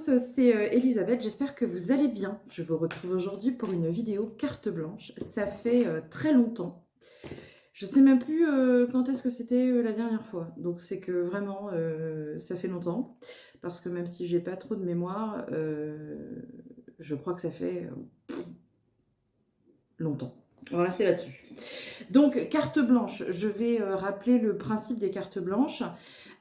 tous, c'est Elisabeth, j'espère que vous allez bien. Je vous retrouve aujourd'hui pour une vidéo carte blanche. Ça fait très longtemps. Je sais même plus quand est-ce que c'était la dernière fois. Donc c'est que vraiment, ça fait longtemps. Parce que même si j'ai pas trop de mémoire, je crois que ça fait longtemps. On va rester là-dessus. Donc, carte blanche, je vais rappeler le principe des cartes blanches.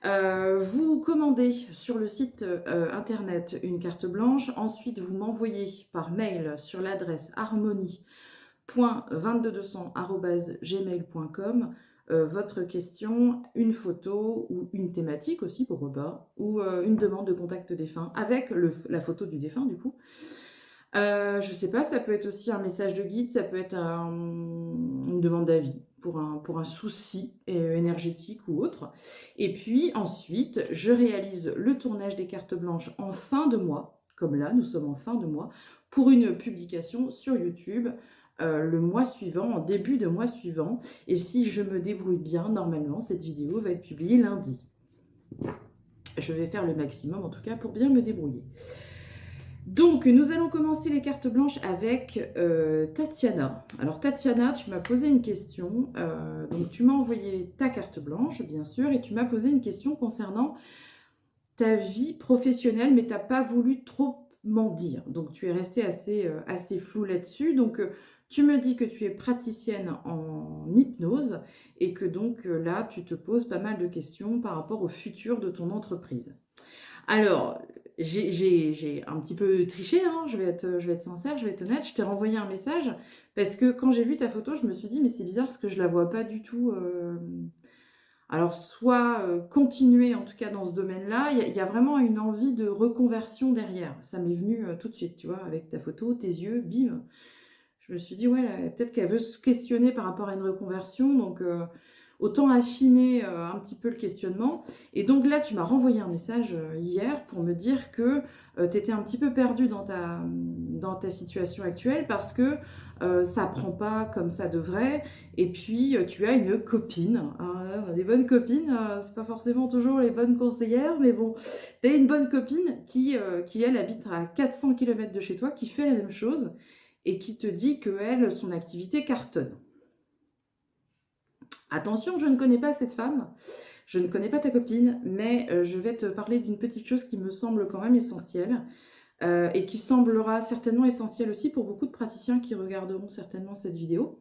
Vous commandez sur le site internet une carte blanche, ensuite vous m'envoyez par mail sur l'adresse harmonie.22200@gmail.com votre question, une photo ou une thématique aussi, pourquoi pas, ou une demande de contact défunt avec la photo du défunt du coup. Je sais pas, ça peut être aussi un message de guide, ça peut être une demande d'avis pour un souci énergétique ou autre. Et puis ensuite, je réalise le tournage des cartes blanches en fin de mois, comme là, nous sommes en fin de mois, pour une publication sur YouTube le mois suivant, en début de mois suivant. Et si je me débrouille bien, normalement, cette vidéo va être publiée lundi. Je vais faire le maximum, en tout cas, pour bien me débrouiller. Donc, nous allons commencer les cartes blanches avec Tatiana. Alors, Tatiana, tu m'as posé une question. Donc, tu m'as envoyé ta carte blanche, bien sûr, et tu m'as posé une question concernant ta vie professionnelle, mais tu n'as pas voulu trop m'en dire. Donc, tu es restée assez flou là-dessus. Donc, tu me dis que tu es praticienne en hypnose et que donc là, tu te poses pas mal de questions par rapport au futur de ton entreprise. Alors, j'ai un petit peu triché, hein, je vais être sincère, je vais être honnête. Je t'ai renvoyé un message parce que quand j'ai vu ta photo, je me suis dit, mais c'est bizarre parce que je la vois pas du tout. Alors, soit continuer en tout cas dans ce domaine-là, il y a vraiment une envie de reconversion derrière. Ça m'est venu tout de suite, tu vois, avec ta photo, tes yeux, bim. Je me suis dit, ouais, peut-être qu'elle veut se questionner par rapport à une reconversion, donc autant affiner un petit peu le questionnement. Et donc là, tu m'as renvoyé un message hier pour me dire que tu étais un petit peu perdue dans ta situation actuelle parce que ça prend pas comme ça devrait. Et puis, tu as une copine. Hein, on a des bonnes copines, c'est pas forcément toujours les bonnes conseillères, mais bon, tu as une bonne copine qui, elle, habite à 400 km de chez toi, qui fait la même chose et qui te dit que elle, son activité cartonne. Attention, je ne connais pas cette femme, je ne connais pas ta copine, mais je vais te parler d'une petite chose qui me semble quand même essentielle et qui semblera certainement essentielle aussi pour beaucoup de praticiens qui regarderont certainement cette vidéo.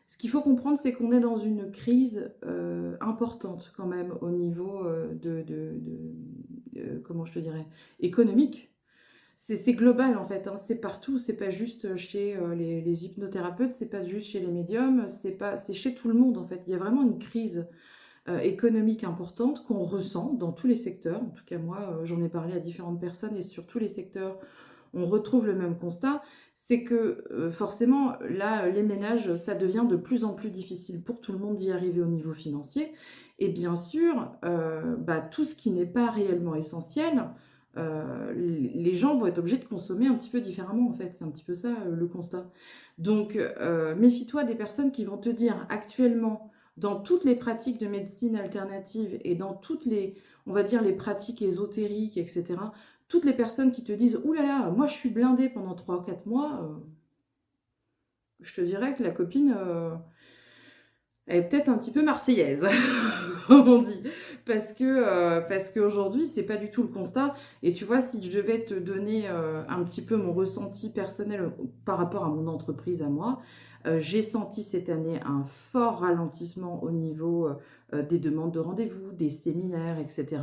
Ce qu'il faut comprendre, c'est qu'on est dans une crise importante quand même au niveau comment je te dirais, économique. C'est global en fait, hein, c'est partout, c'est pas juste chez les hypnothérapeutes, c'est pas juste chez les médiums, c'est chez tout le monde en fait. Il y a vraiment une crise économique importante qu'on ressent dans tous les secteurs. En tout cas moi, j'en ai parlé à différentes personnes et sur tous les secteurs, on retrouve le même constat. C'est que forcément, là, les ménages, ça devient de plus en plus difficile pour tout le monde d'y arriver au niveau financier. Et bien sûr, tout ce qui n'est pas réellement essentiel, les gens vont être obligés de consommer un petit peu différemment en fait, c'est un petit peu ça le constat. Donc méfie-toi des personnes qui vont te dire actuellement dans toutes les pratiques de médecine alternative et dans toutes les, on va dire les pratiques ésotériques, etc., toutes les personnes qui te disent « Ouh là là, moi je suis blindée pendant 3 ou 4 mois je te dirais que la copine, elle est peut-être un petit peu marseillaise, comme on dit. Parce qu'aujourd'hui, c'est pas du tout le constat. Et tu vois, si je devais te donner un petit peu mon ressenti personnel par rapport à mon entreprise à moi, j'ai senti cette année un fort ralentissement au niveau des demandes de rendez-vous, des séminaires, etc.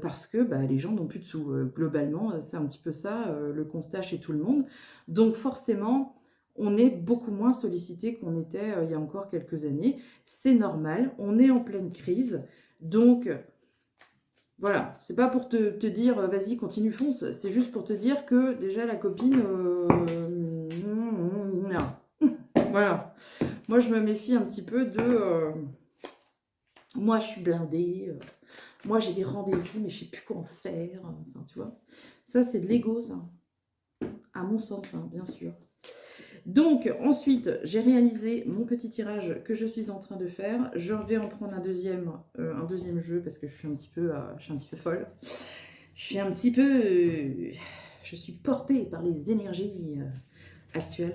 Parce que les gens n'ont plus de sous. Globalement, c'est un petit peu ça, le constat chez tout le monde. Donc forcément, on est beaucoup moins sollicité qu'on était il y a encore quelques années. C'est normal, on est en pleine crise. Donc, voilà, c'est pas pour te dire vas-y, continue, fonce. C'est juste pour te dire que déjà la copine. Voilà. Moi, je me méfie un petit peu de. Moi, je suis blindée. Moi, j'ai des rendez-vous, mais je sais plus quoi en faire. Enfin, tu vois. Ça, c'est de l'ego, ça. À mon sens, hein, bien sûr. Donc, ensuite, j'ai réalisé mon petit tirage que je suis en train de faire. Je vais en prendre un deuxième jeu parce que je suis un petit peu folle. Je suis un petit peu... je suis portée par les énergies actuelles.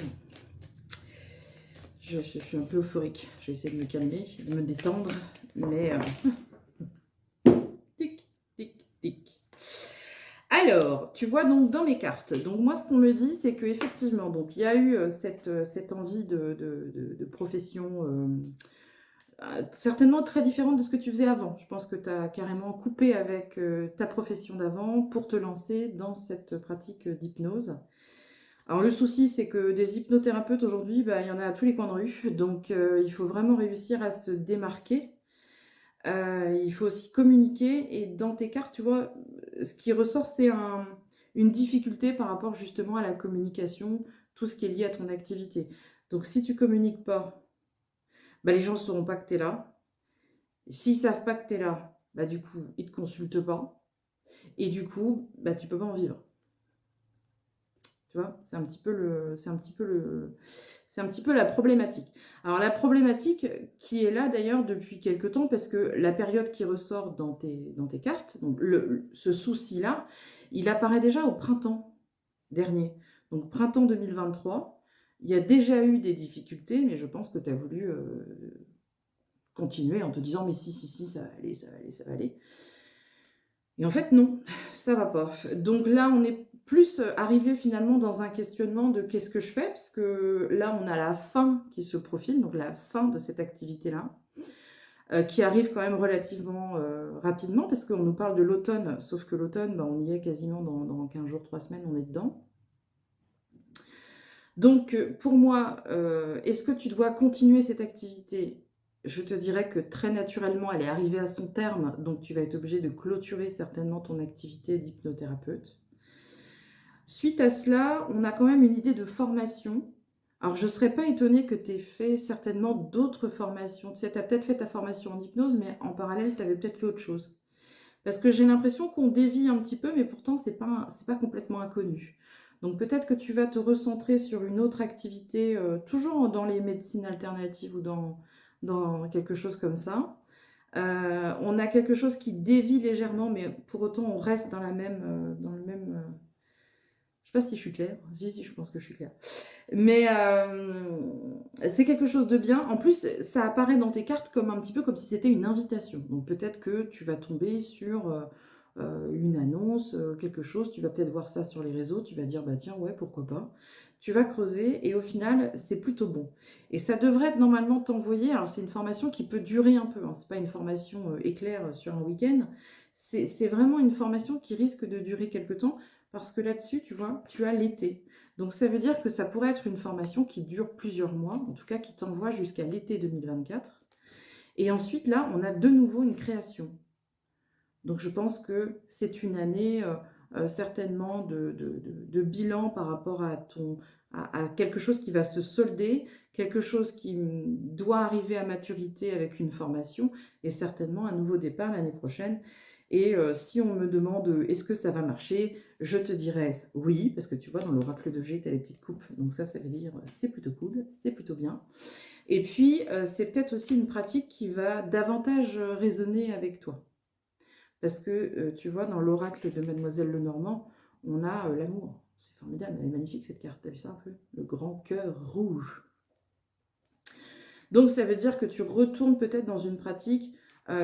Je suis un peu euphorique. Je vais essayer de me calmer, de me détendre, mais... tic, tic, tic. Alors, tu vois donc dans mes cartes, donc moi ce qu'on me dit c'est qu'effectivement, donc il y a eu cette envie de profession certainement très différente de ce que tu faisais avant. Je pense que tu as carrément coupé avec ta profession d'avant pour te lancer dans cette pratique d'hypnose. Alors le souci c'est que des hypnothérapeutes aujourd'hui, bah, il y en a à tous les coins de rue, donc il faut vraiment réussir à se démarquer. Il faut aussi communiquer et dans tes cartes, tu vois, ce qui ressort, c'est une difficulté par rapport justement à la communication, tout ce qui est lié à ton activité. Donc si tu communiques pas, bah, les gens ne sauront pas que tu es là. S'ils ne savent pas que tu es là, bah, du coup, ils ne te consultent pas. Et du coup, bah, tu ne peux pas en vivre. Tu vois, c'est un petit peu la problématique. Alors la problématique qui est là d'ailleurs depuis quelque temps, parce que la période qui ressort dans tes cartes, donc ce souci-là, il apparaît déjà au printemps dernier. Donc printemps 2023, il y a déjà eu des difficultés, mais je pense que tu as voulu continuer en te disant mais si, ça va aller, ça va aller, ça va aller. Et en fait, non, ça va pas. Donc là, on est plus arrivé finalement dans un questionnement de qu'est-ce que je fais, parce que là, on a la fin qui se profile, donc la fin de cette activité-là, qui arrive quand même relativement rapidement, parce qu'on nous parle de l'automne, sauf que l'automne, bah, on y est quasiment dans 15 jours, 3 semaines, on est dedans. Donc, pour moi, est-ce que tu dois continuer cette activité? Je te dirais que très naturellement, elle est arrivée à son terme, donc tu vas être obligé de clôturer certainement ton activité d'hypnothérapeute. Suite à cela, on a quand même une idée de formation. Alors, je ne serais pas étonnée que tu aies fait certainement d'autres formations. Tu sais, tu as peut-être fait ta formation en hypnose, mais en parallèle, tu avais peut-être fait autre chose. Parce que j'ai l'impression qu'on dévie un petit peu, mais pourtant, c'est pas complètement inconnu. Donc peut-être que tu vas te recentrer sur une autre activité, toujours dans les médecines alternatives ou dans quelque chose comme ça. On a quelque chose qui dévie légèrement, mais pour autant, on reste dans le même... je sais pas si je suis claire. Si, je pense que je suis claire. Mais c'est quelque chose de bien. En plus, ça apparaît dans tes cartes comme un petit peu comme si c'était une invitation. Donc peut-être que tu vas tomber sur une annonce, quelque chose. Tu vas peut-être voir ça sur les réseaux. Tu vas dire, bah tiens, ouais, pourquoi pas. Tu vas creuser et au final, c'est plutôt bon. Et ça devrait normalement t'envoyer. Alors c'est une formation qui peut durer un peu. Hein. C'est pas une formation éclair sur un week-end. C'est vraiment une formation qui risque de durer quelque temps parce que là-dessus, tu vois, tu as l'été. Donc ça veut dire que ça pourrait être une formation qui dure plusieurs mois, en tout cas qui t'envoie jusqu'à l'été 2024. Et ensuite, là, on a de nouveau une création. Donc je pense que c'est une année certainement de bilan par rapport à quelque chose qui va se solder, quelque chose qui doit arriver à maturité avec une formation et certainement un nouveau départ l'année prochaine. Et si on me demande est-ce que ça va marcher, je te dirais oui, parce que tu vois, dans l'oracle de G, tu as les petites coupes. Donc ça veut dire c'est plutôt cool, c'est plutôt bien. Et puis, c'est peut-être aussi une pratique qui va davantage résonner avec toi. Parce que, tu vois, dans l'oracle de Mademoiselle Lenormand, on a l'amour. C'est formidable, elle est magnifique cette carte. T'as vu ça un peu? Le grand cœur rouge. Donc, ça veut dire que tu retournes peut-être dans une pratique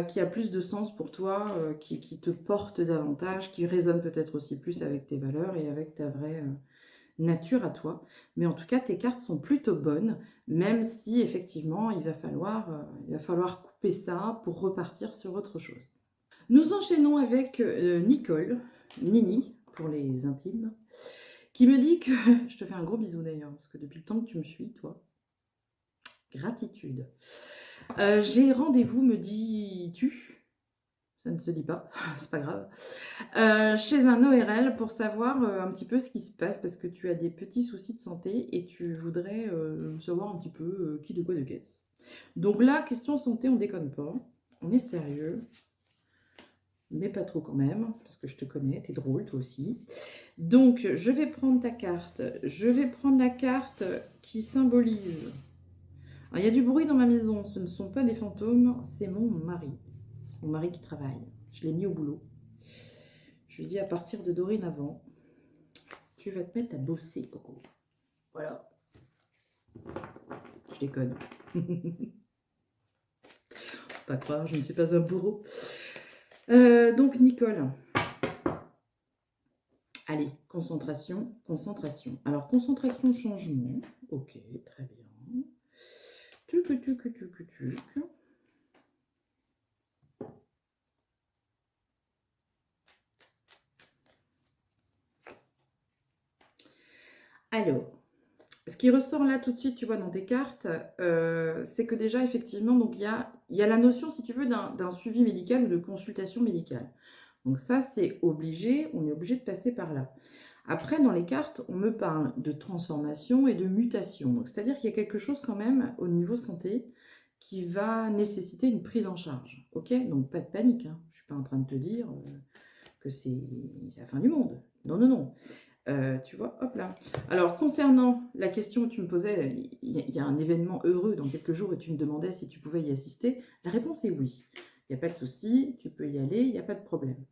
qui a plus de sens pour toi, qui te porte davantage, qui résonne peut-être aussi plus avec tes valeurs et avec ta vraie nature à toi. Mais en tout cas, tes cartes sont plutôt bonnes, même si effectivement, il va falloir couper ça pour repartir sur autre chose. Nous enchaînons avec Nicole, Nini, pour les intimes, qui me dit que... Je te fais un gros bisou d'ailleurs, parce que depuis le temps que tu me suis, toi. Gratitude. J'ai rendez-vous, me dis-tu, ça ne se dit pas, c'est pas grave, chez un ORL pour savoir un petit peu ce qui se passe, parce que tu as des petits soucis de santé et tu voudrais savoir un petit peu qui de quoi de qu'est-ce. Donc là, question santé, on déconne pas, on est sérieux. Mais pas trop quand même, parce que je te connais, t'es drôle toi aussi. Donc, je vais prendre ta carte. Je vais prendre la carte qui symbolise... Alors, il y a du bruit dans ma maison, ce ne sont pas des fantômes, c'est mon mari. Mon mari qui travaille. Je l'ai mis au boulot. lui dis à partir de dorénavant, tu vas te mettre à bosser, Coco. Voilà. Je déconne. Pas croire, je ne suis pas un bourreau. Donc, Nicole. Allez, concentration, concentration. Alors, concentration, changement. Ok, très bien. Tuc. Alors, ce qui ressort là tout de suite, tu vois, dans tes cartes, c'est que déjà, effectivement, donc il y a la notion, si tu veux, d'un suivi médical ou de consultation médicale. Donc ça, c'est obligé, on est obligé de passer par là. Après, dans les cartes, on me parle de transformation et de mutation. Donc, c'est-à-dire qu'il y a quelque chose quand même au niveau santé qui va nécessiter une prise en charge. Ok? Donc, pas de panique. Hein. Je ne suis pas en train de te dire que c'est la fin du monde. Non, non, non. Tu vois, hop là. Alors, concernant la question que tu me posais, il y a un événement heureux dans quelques jours et tu me demandais si tu pouvais y assister. La réponse est oui. Il n'y a pas de souci, tu peux y aller, il n'y a pas de problème.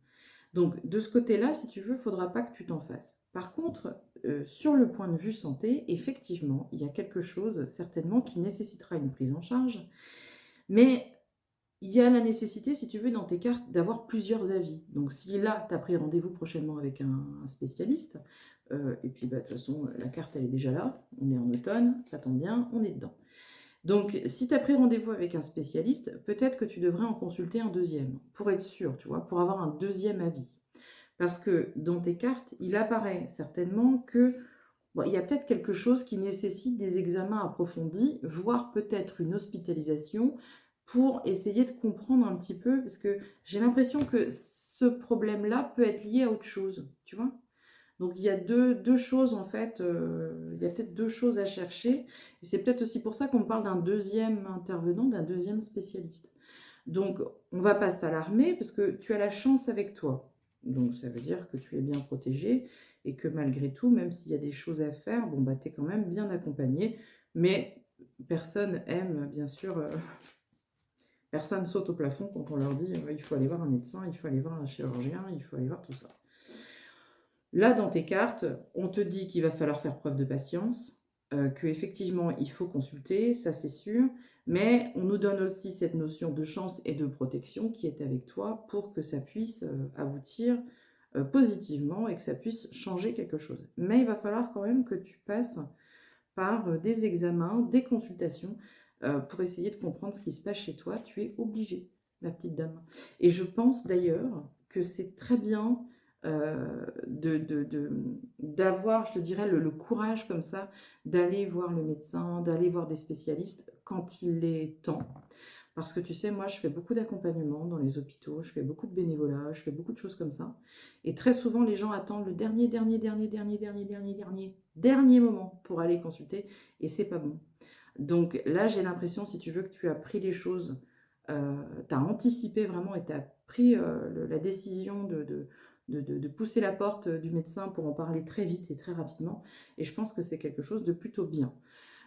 Donc, de ce côté-là, si tu veux, il ne faudra pas que tu t'en fasses. Par contre, sur le point de vue santé, effectivement, il y a quelque chose, certainement, qui nécessitera une prise en charge. Mais il y a la nécessité, si tu veux, dans tes cartes, d'avoir plusieurs avis. Donc, si là, tu as pris rendez-vous prochainement avec un spécialiste, et puis, bah, de toute façon, la carte, elle est déjà là. On est en automne, ça tombe bien, on est dedans. Donc, si tu as pris rendez-vous avec un spécialiste, peut-être que tu devrais en consulter un deuxième, pour être sûr, tu vois, pour avoir un deuxième avis. Parce que dans tes cartes, il apparaît certainement que bon, il y a peut-être quelque chose qui nécessite des examens approfondis, voire peut-être une hospitalisation, pour essayer de comprendre un petit peu, parce que j'ai l'impression que ce problème-là peut être lié à autre chose, tu vois. Donc il y a deux choses en fait, il y a peut-être deux choses à chercher, et c'est peut-être aussi pour ça qu'on parle d'un deuxième intervenant, d'un deuxième spécialiste. Donc on ne va pas s'alarmer, parce que tu as la chance avec toi. Donc ça veut dire que tu es bien protégé, et que malgré tout, même s'il y a des choses à faire, bon bah tu es quand même bien accompagné, mais personne aime, bien sûr, personne saute au plafond quand on leur dit il faut aller voir un médecin, il faut aller voir un chirurgien, il faut aller voir tout ça. Là, dans tes cartes, on te dit qu'il va falloir faire preuve de patience, qu'effectivement, il faut consulter, ça c'est sûr, mais on nous donne aussi cette notion de chance et de protection qui est avec toi pour que ça puisse aboutir positivement et que ça puisse changer quelque chose. Mais il va falloir quand même que tu passes par des examens, des consultations, pour essayer de comprendre ce qui se passe chez toi. Tu es obligé, ma petite dame. Et je pense d'ailleurs que c'est très bien d'avoir, je te dirais, le courage comme ça, d'aller voir le médecin, d'aller voir des spécialistes quand il est temps. Parce que tu sais, moi, je fais beaucoup d'accompagnement dans les hôpitaux, je fais beaucoup de bénévolat, je fais beaucoup de choses comme ça. Et très souvent, les gens attendent le dernier moment pour aller consulter, et c'est pas bon. Donc là, j'ai l'impression, si tu veux, que tu as pris les choses, tu as anticipé vraiment et tu as pris la décision de pousser la porte du médecin pour en parler très vite et très rapidement. Et je pense que c'est quelque chose de plutôt bien.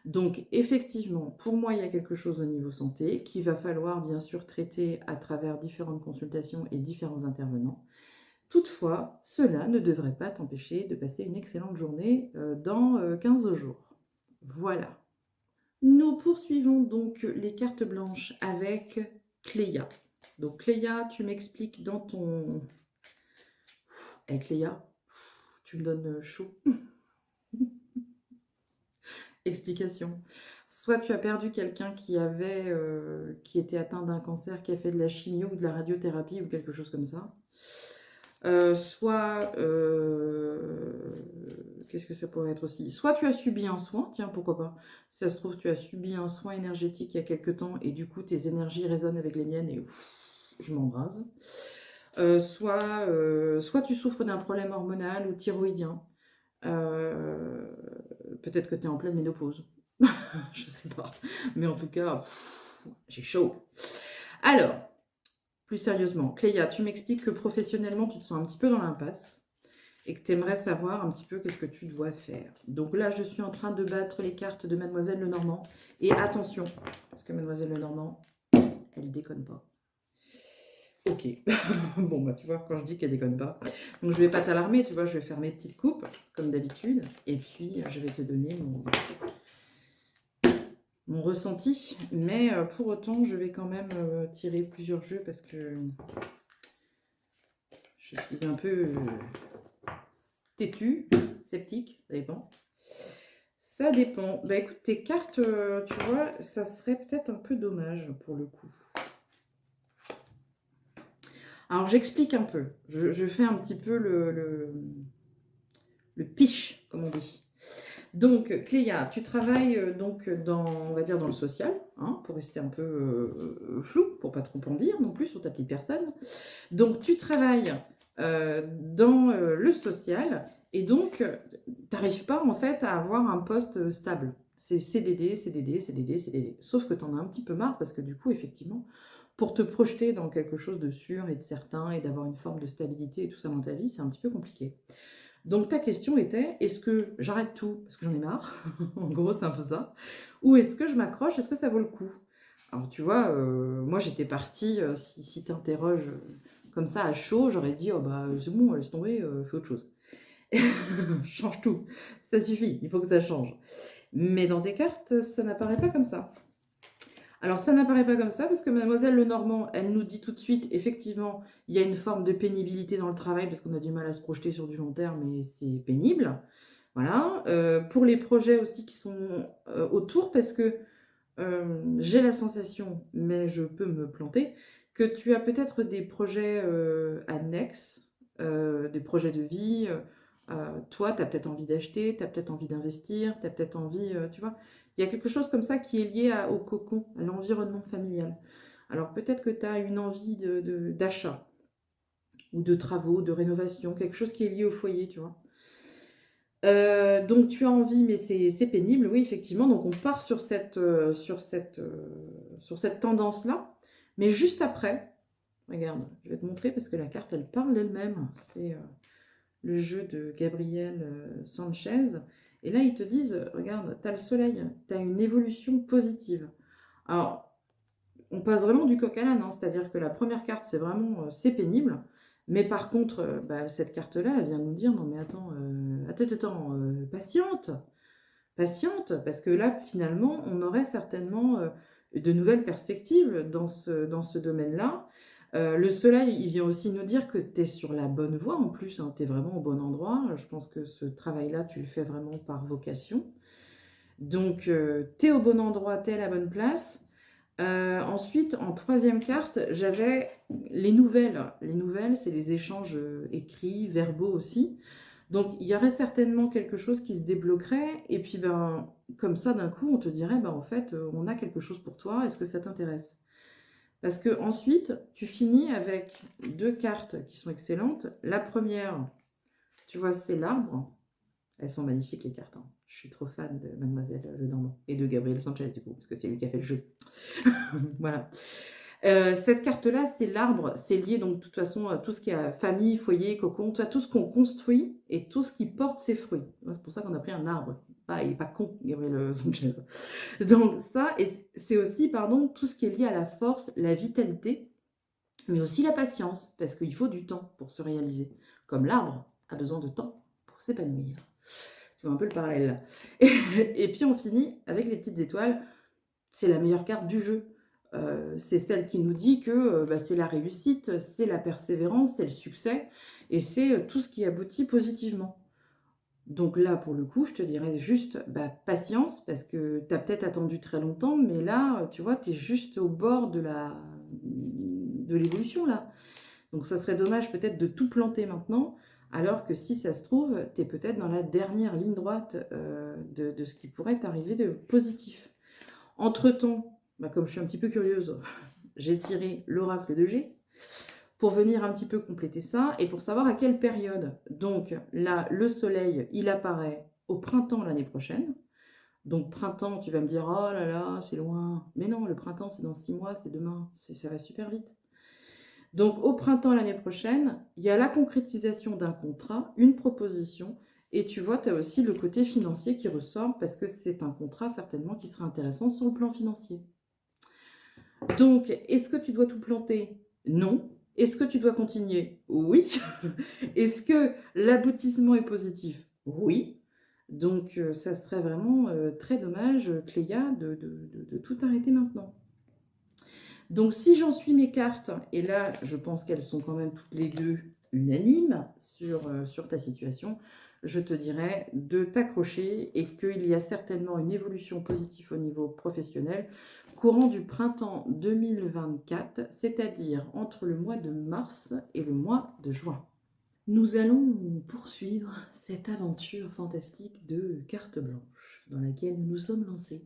Donc effectivement, pour moi, il y a quelque chose au niveau santé qu'il va falloir bien sûr traiter à travers différentes consultations et différents intervenants. Toutefois, cela ne devrait pas t'empêcher de passer une excellente journée dans 15 jours. Voilà. Nous poursuivons donc les cartes blanches avec Cléa. Donc Cléa, tu m'expliques dans ton... Cléa, tu me donnes chaud. Explication. Soit tu as perdu quelqu'un qui était atteint d'un cancer, qui a fait de la chimio ou de la radiothérapie ou quelque chose comme ça. Soit, qu'est-ce que ça pourrait être aussi? Soit tu as subi un soin, tiens, pourquoi pas. Si ça se trouve, tu as subi un soin énergétique il y a quelque temps et du coup, tes énergies résonnent avec les miennes et je m'embrase. Soit tu souffres d'un problème hormonal ou thyroïdien. Peut-être que tu es en pleine ménopause. Je sais pas. Mais en tout cas, j'ai chaud. Alors, plus sérieusement, Cléa, tu m'expliques que professionnellement, tu te sens un petit peu dans l'impasse et que tu aimerais savoir un petit peu qu'est-ce que tu dois faire. Donc là, je suis en train de battre les cartes de Mademoiselle Lenormand. Et attention, parce que Mademoiselle Lenormand, elle déconne pas. Ok. Bon, bah, tu vois, quand je dis qu'elle déconne pas. Donc, je vais pas t'alarmer, tu vois, je vais faire mes petites coupes, comme d'habitude. Et puis, je vais te donner mon ressenti. Mais pour autant, je vais quand même tirer plusieurs jeux parce que je suis un peu têtue, sceptique, ça dépend. Ça dépend. Bah écoute, tes cartes, tu vois, ça serait peut-être un peu dommage pour le coup. Alors j'explique un peu. Je fais un petit peu le pitch, comme on dit. Donc, Cléa, tu travailles donc dans, on va dire, dans le social, hein, pour rester un peu flou, pour pas trop en dire non plus sur ta petite personne. Donc, tu travailles dans le social et donc, tu n'arrives pas en fait à avoir un poste stable. C'est CDD, CDD, CDD, CDD. Sauf que tu en as un petit peu marre parce que du coup, effectivement, pour te projeter dans quelque chose de sûr et de certain et d'avoir une forme de stabilité et tout ça dans ta vie, c'est un petit peu compliqué. Donc ta question était, est-ce que j'arrête tout parce que j'en ai marre? En gros, c'est un peu ça. Ou est-ce que je m'accroche? Est-ce que ça vaut le coup? Alors tu vois, moi j'étais partie, si tu interroges comme ça à chaud, j'aurais dit, oh bah c'est bon, laisse tomber, fais autre chose. Change tout, ça suffit, il faut que ça change. Mais dans tes cartes, ça n'apparaît pas comme ça. Alors ça n'apparaît pas comme ça parce que Mademoiselle Lenormand, elle nous dit tout de suite, effectivement, il y a une forme de pénibilité dans le travail parce qu'on a du mal à se projeter sur du long terme et c'est pénible. Voilà. Pour les projets aussi qui sont autour, parce que j'ai la sensation, mais je peux me planter, que tu as peut-être des projets annexes, des projets de vie. Toi, tu as peut-être envie d'acheter, tu as peut-être envie d'investir, tu as peut-être envie, tu vois. Il y a quelque chose comme ça qui est lié au cocon, à l'environnement familial. Alors peut-être que tu as une envie d'achat ou de travaux, de rénovation, quelque chose qui est lié au foyer, tu vois. Donc tu as envie, mais c'est pénible, oui, effectivement. Donc on part sur cette tendance-là. Mais juste après, regarde, je vais te montrer parce que la carte, elle parle d'elle-même. C'est le jeu de Gabriel Sanchez. Et là, ils te disent, regarde, tu as le soleil, tu as une évolution positive. Alors, on passe vraiment du coq à l'âne, hein, c'est-à-dire que la première carte, c'est vraiment, c'est pénible. Mais par contre, bah, cette carte-là, elle vient nous dire, non mais attends, attends, patiente, patiente, parce que là, finalement, on aurait certainement de nouvelles perspectives dans ce domaine-là. Le soleil, il vient aussi nous dire que tu es sur la bonne voie en plus, hein, tu es vraiment au bon endroit. Je pense que ce travail-là, tu le fais vraiment par vocation. Donc, tu es au bon endroit, tu es à la bonne place. Ensuite, en troisième carte, j'avais les nouvelles. Les nouvelles, c'est les échanges écrits, verbaux aussi. Donc, il y aurait certainement quelque chose qui se débloquerait. Et puis, ben, comme ça, d'un coup, on te dirait, ben, en fait, on a quelque chose pour toi. Est-ce que ça t'intéresse? Parce que ensuite, tu finis avec deux cartes qui sont excellentes. La première, tu vois, c'est l'arbre. Elles sont magnifiques, les cartes, hein. Je suis trop fan de Mademoiselle Lenormand et de Gabriel Sanchez, du coup, parce que c'est lui qui a fait le jeu. Voilà. Cette carte-là, c'est l'arbre. C'est lié, donc, de toute façon, à tout ce qui est famille, foyer, cocon, tout ce qu'on construit et tout ce qui porte ses fruits. C'est pour ça qu'on a pris un arbre. Ah, il n'est pas con, Gabriel Sanchez. Donc, ça, et c'est aussi, pardon, tout ce qui est lié à la force, la vitalité, mais aussi la patience, parce qu'il faut du temps pour se réaliser. Comme l'arbre a besoin de temps pour s'épanouir. Tu vois un peu le parallèle. Et puis, on finit avec les petites étoiles. C'est la meilleure carte du jeu. C'est celle qui nous dit que bah, c'est la réussite, c'est la persévérance, c'est le succès, et c'est tout ce qui aboutit positivement. Donc là, pour le coup, je te dirais juste bah, patience, parce que tu as peut-être attendu très longtemps, mais là, tu vois, tu es juste au bord de l'évolution, là. Donc ça serait dommage peut-être de tout planter maintenant, alors que si ça se trouve, tu es peut-être dans la dernière ligne droite de ce qui pourrait t'arriver de positif. Entre-temps, bah, comme je suis un petit peu curieuse, j'ai tiré l'oracle de G pour venir un petit peu compléter ça et pour savoir à quelle période. Donc là, le soleil, il apparaît au printemps l'année prochaine. Donc printemps, tu vas me dire, oh là là, c'est loin. Mais non, le printemps, c'est dans 6 mois, c'est demain. Ça va super vite. Donc au printemps l'année prochaine, il y a la concrétisation d'un contrat, une proposition. Et tu vois, tu as aussi le côté financier qui ressort parce que c'est un contrat certainement qui sera intéressant sur le plan financier. Donc, est-ce que tu dois tout planter? Non. Est-ce que tu dois continuer? Oui. Est-ce que l'aboutissement est positif? Oui. Donc, ça serait vraiment très dommage, Cléa, de tout arrêter maintenant. Donc, si j'en suis mes cartes, et là, je pense qu'elles sont quand même toutes les deux unanimes sur ta situation, je te dirais de t'accrocher et qu'il y a certainement une évolution positive au niveau professionnel courant du printemps 2024, c'est-à-dire entre le mois de mars et le mois de juin. Nous allons poursuivre cette aventure fantastique de carte blanche dans laquelle nous nous sommes lancés.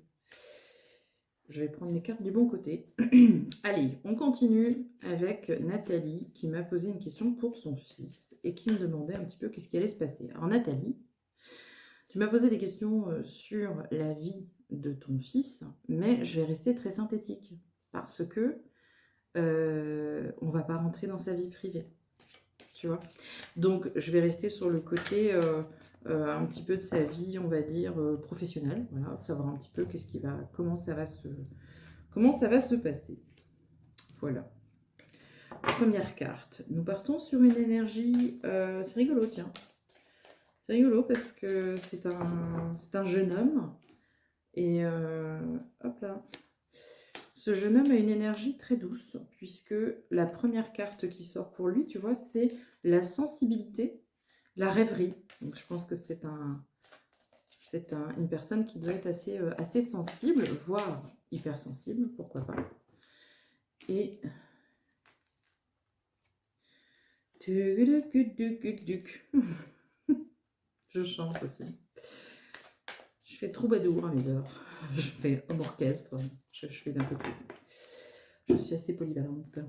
Je vais prendre mes cartes du bon côté. Allez, on continue avec Nathalie qui m'a posé une question pour son fils et qui me demandait un petit peu qu'est-ce qui allait se passer. Alors Nathalie, tu m'as posé des questions sur la vie de ton fils, mais je vais rester très synthétique parce que on va pas rentrer dans sa vie privée, tu vois. Donc je vais rester sur le côté un petit peu de sa vie, on va dire professionnelle, voilà, savoir un petit peu comment ça va se passer. Voilà. Première carte. Nous partons sur une énergie. C'est rigolo, tiens. C'est rigolo parce que c'est un jeune homme. Et hop là. Ce jeune homme a une énergie très douce, puisque la première carte qui sort pour lui, tu vois, c'est la sensibilité, la rêverie. Donc je pense que c'est une personne qui doit être assez sensible, voire hypersensible, pourquoi pas. Et je chante aussi. Je fais troubadour à mes heures. Je fais homme orchestre. Je fais d'un peu tout. Je suis assez polyvalente.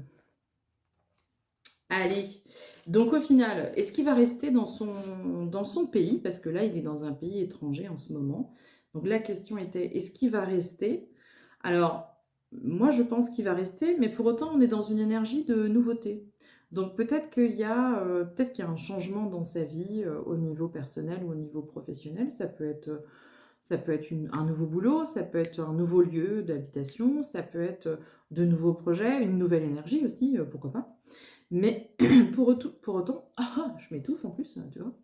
Allez. Donc au final, est-ce qu'il va rester dans son pays? Parce que là, il est dans un pays étranger en ce moment. Donc la question était, est-ce qu'il va rester? Alors, moi, je pense qu'il va rester, mais pour autant, on est dans une énergie de nouveauté. Donc peut-être qu'il y a un changement dans sa vie au niveau personnel ou au niveau professionnel. Ça peut être un nouveau boulot, ça peut être un nouveau lieu d'habitation, ça peut être de nouveaux projets, une nouvelle énergie aussi, pourquoi pas. Mais pour autant, je m'étouffe en plus, tu vois.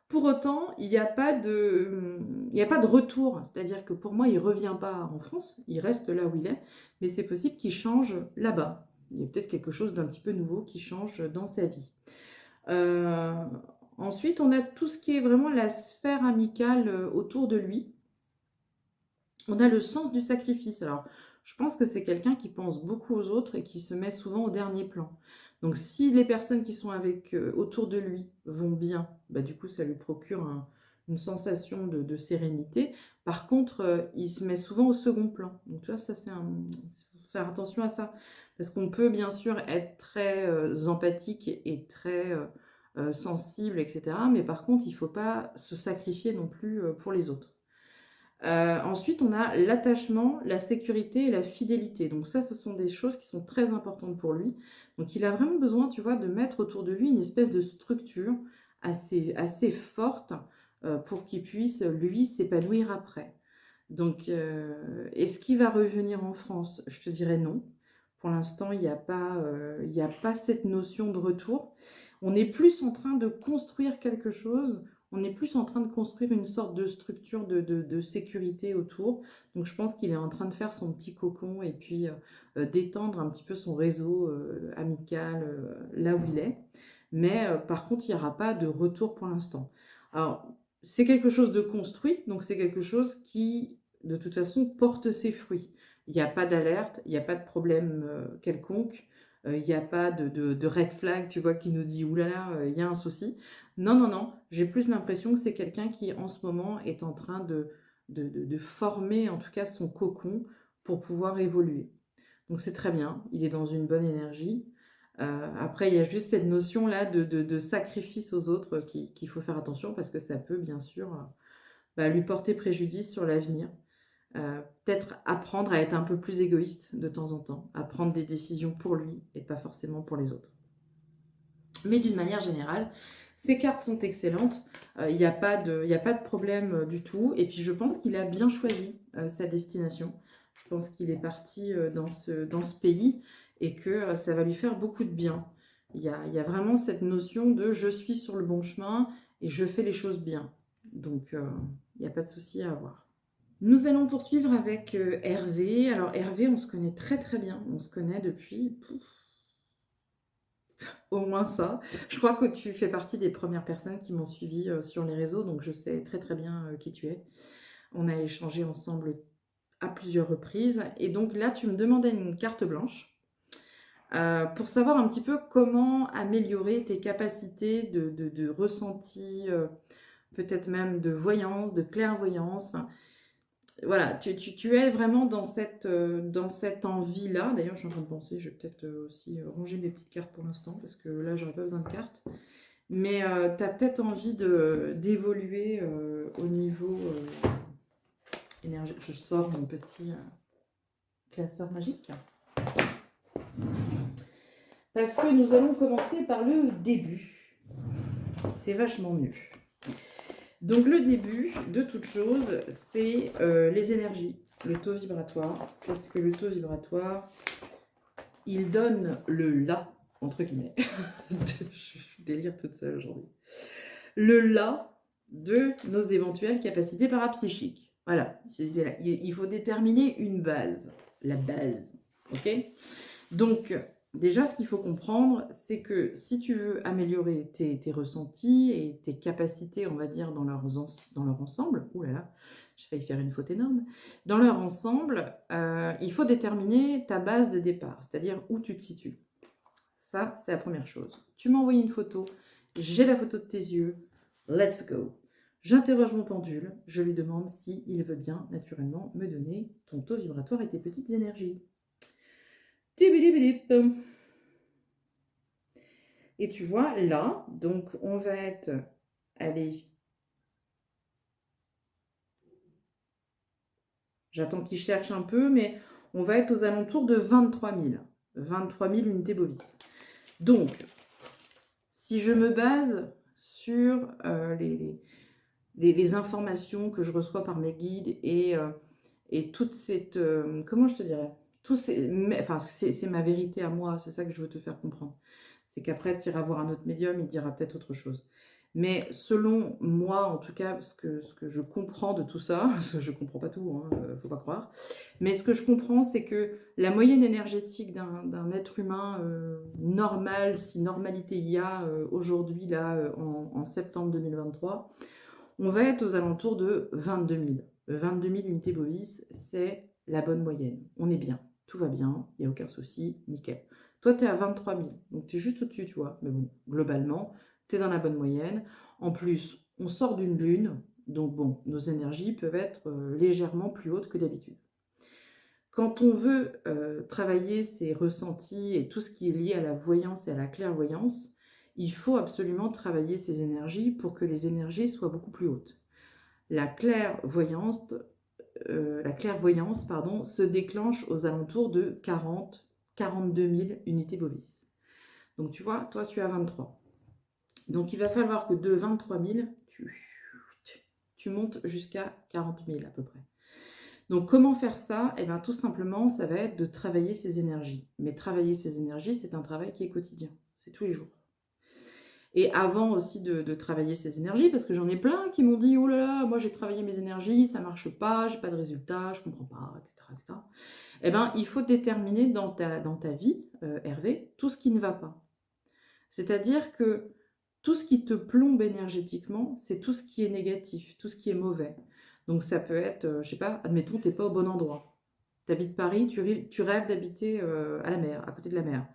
Pour autant, il n'y a pas de retour. C'est-à-dire que pour moi, il ne revient pas en France, il reste là où il est, mais c'est possible qu'il change là-bas. Il y a peut-être quelque chose d'un petit peu nouveau qui change dans sa vie. Ensuite, on a tout ce qui est vraiment la sphère amicale autour de lui. On a le sens du sacrifice. Alors, je pense que c'est quelqu'un qui pense beaucoup aux autres et qui se met souvent au dernier plan. Donc, si les personnes qui sont autour de lui vont bien, bah, du coup, ça lui procure une sensation de sérénité. Par contre, il se met souvent au second plan. Donc, tu vois, ça, faut faire attention à ça. Parce qu'on peut, bien sûr, être très empathique et très sensible, etc. Mais par contre, il ne faut pas se sacrifier non plus pour les autres. Ensuite, on a l'attachement, la sécurité et la fidélité. Donc ça, ce sont des choses qui sont très importantes pour lui. Donc il a vraiment besoin, tu vois, de mettre autour de lui une espèce de structure assez forte pour qu'il puisse, lui, s'épanouir après. Donc, est-ce qu'il va revenir en France? Je te dirais non. Pour l'instant, il n'y a pas cette notion de retour. On est plus en train de construire quelque chose. On est plus en train de construire une sorte de structure de sécurité autour. Donc, je pense qu'il est en train de faire son petit cocon et puis d'étendre un petit peu son réseau amical là où il est. Mais par contre, il n'y aura pas de retour pour l'instant. Alors, c'est quelque chose de construit, donc c'est quelque chose qui, de toute façon, porte ses fruits. Il n'y a pas d'alerte, il n'y a pas de problème quelconque, il n'y a pas de red flag, tu vois, qui nous dit oulala, il y a un souci. Non, non, non, j'ai plus l'impression que c'est quelqu'un qui, en ce moment, est en train de former, en tout cas, son cocon pour pouvoir évoluer. Donc c'est très bien, il est dans une bonne énergie. Après, il y a juste cette notion-là de sacrifice aux autres qu'il faut faire attention parce que ça peut, bien sûr, lui porter préjudice sur l'avenir. Peut-être apprendre à être un peu plus égoïste de temps en temps, à prendre des décisions pour lui et pas forcément pour les autres. Mais d'une manière générale, ces cartes sont excellentes, il n'y a pas de problème du tout. Et puis je pense qu'il a bien choisi sa destination. Je pense qu'il est parti dans ce pays et que ça va lui faire beaucoup de bien. Il y a vraiment cette notion de je suis sur le bon chemin et je fais les choses bien. Donc, il n'y a pas de souci à avoir. Nous allons poursuivre avec Hervé. Alors Hervé, on se connaît très très bien. On se connaît depuis au moins ça. Je crois que tu fais partie des premières personnes qui m'ont suivi sur les réseaux, donc je sais très très bien qui tu es. On a échangé ensemble à plusieurs reprises. Et donc là, tu me demandais une carte blanche pour savoir un petit peu comment améliorer tes capacités de ressenti, peut-être même de voyance, de clairvoyance. Enfin, voilà, tu es vraiment dans cette envie-là. D'ailleurs, je suis en train de penser, je vais peut-être aussi ranger mes petites cartes pour l'instant, parce que là, j'aurais pas besoin de cartes. Mais tu as peut-être envie d'évoluer au niveau énergie. Je sors mon petit classeur magique. Parce que nous allons commencer par le début. C'est vachement mieux. Donc le début de toute chose, c'est les énergies, le taux vibratoire. Parce que le taux vibratoire, il donne le là, entre guillemets. Je délire toute seule aujourd'hui. Le là de nos éventuelles capacités parapsychiques. Voilà, il faut déterminer une base, la base, ok? Donc, déjà, ce qu'il faut comprendre, c'est que si tu veux améliorer tes ressentis et tes capacités, on va dire, dans leur ensemble, ouh là là, j'ai failli faire une faute énorme, dans leur ensemble, il faut déterminer ta base de départ, c'est-à-dire où tu te situes. Ça, c'est la première chose. Tu m'as envoyé une photo, j'ai la photo de tes yeux, let's go. J'interroge mon pendule, je lui demande s'il veut bien, naturellement, me donner ton taux vibratoire et tes petites énergies. Et tu vois, là, donc on va être, allez, j'attends qu'il cherche un peu, mais on va être aux alentours de 23 000. 23 000 unités bovis. Donc, si je me base sur les informations que je reçois par mes guides et toute cette... comment je te dirais enfin, c'est ma vérité à moi, c'est ça que je veux te faire comprendre. C'est qu'après, tu iras voir un autre médium, il dira peut-être autre chose. Mais selon moi, en tout cas, ce que je comprends de tout ça, parce que je ne comprends pas tout, faut pas croire, mais ce que je comprends, c'est que la moyenne énergétique d'un être humain normal, si normalité il y a aujourd'hui, là, en septembre 2023, on va être aux alentours de 22 000. 22 000 unités bovis, c'est la bonne moyenne. On est bien, tout va bien, il n'y a aucun souci, nickel. Toi, tu es à 23 000, donc tu es juste au-dessus, tu vois. Mais bon, globalement, tu es dans la bonne moyenne. En plus, on sort d'une lune, donc bon, nos énergies peuvent être légèrement plus hautes que d'habitude. Quand on veut travailler ses ressentis et tout ce qui est lié à la voyance et à la clairvoyance, il faut absolument travailler ces énergies pour que les énergies soient beaucoup plus hautes. La clairvoyance, pardon, se déclenche aux alentours de 42 000 unités bovis. Donc tu vois, toi tu as 23. Donc il va falloir que de 23 000, tu montes jusqu'à 40 000 à peu près. Donc comment faire ça? Eh bien tout simplement, ça va être de travailler ses énergies. Mais travailler ses énergies, c'est un travail qui est quotidien. C'est tous les jours. Et avant aussi de travailler ses énergies, parce que j'en ai plein qui m'ont dit « Oh là là, moi j'ai travaillé mes énergies, ça marche pas, j'ai pas de résultat, je comprends pas, etc. etc. » Eh bien, il faut déterminer dans ta vie, Hervé, tout ce qui ne va pas. C'est-à-dire que tout ce qui te plombe énergétiquement, c'est tout ce qui est négatif, tout ce qui est mauvais. Donc ça peut être, je sais pas, admettons, tu n'es pas au bon endroit. Tu habites Paris, tu rêves d'habiter à la mer, à côté de la mer.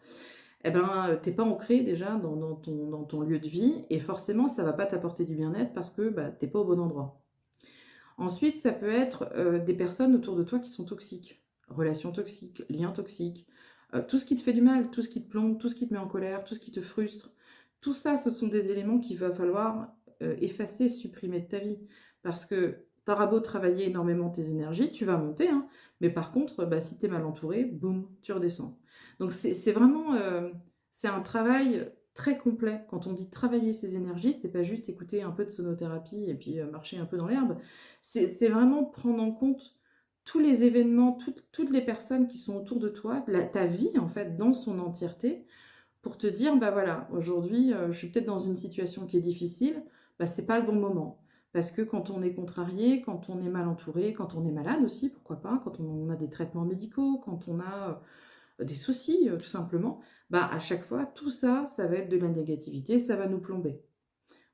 Eh ben, tu n'es pas ancré déjà dans ton lieu de vie et forcément, ça ne va pas t'apporter du bien-être parce que bah, tu n'es pas au bon endroit. Ensuite, ça peut être des personnes autour de toi qui sont toxiques. Relations toxiques, liens toxiques, tout ce qui te fait du mal, tout ce qui te plombe, tout ce qui te met en colère, tout ce qui te frustre. Tout ça, ce sont des éléments qu'il va falloir effacer, supprimer de ta vie. Parce que tu auras beau travailler énormément tes énergies, tu vas monter, hein, mais par contre, bah, si tu es mal entouré, boum, tu redescends. Donc c'est vraiment c'est un travail très complet. Quand on dit travailler ses énergies, c'est pas juste écouter un peu de sonothérapie et puis marcher un peu dans l'herbe. C'est vraiment prendre en compte tous les événements, toutes les personnes qui sont autour de toi, ta vie en fait dans son entièreté, pour te dire: «Bah, voilà, aujourd'hui, je suis peut-être dans une situation qui est difficile, bah, c'est pas le bon moment». Parce que quand on est contrarié, quand on est mal entouré, quand on est malade aussi, pourquoi pas, quand on a des traitements médicaux, quand on a, des soucis, tout simplement, bah, à chaque fois, tout ça, ça va être de la négativité, ça va nous plomber.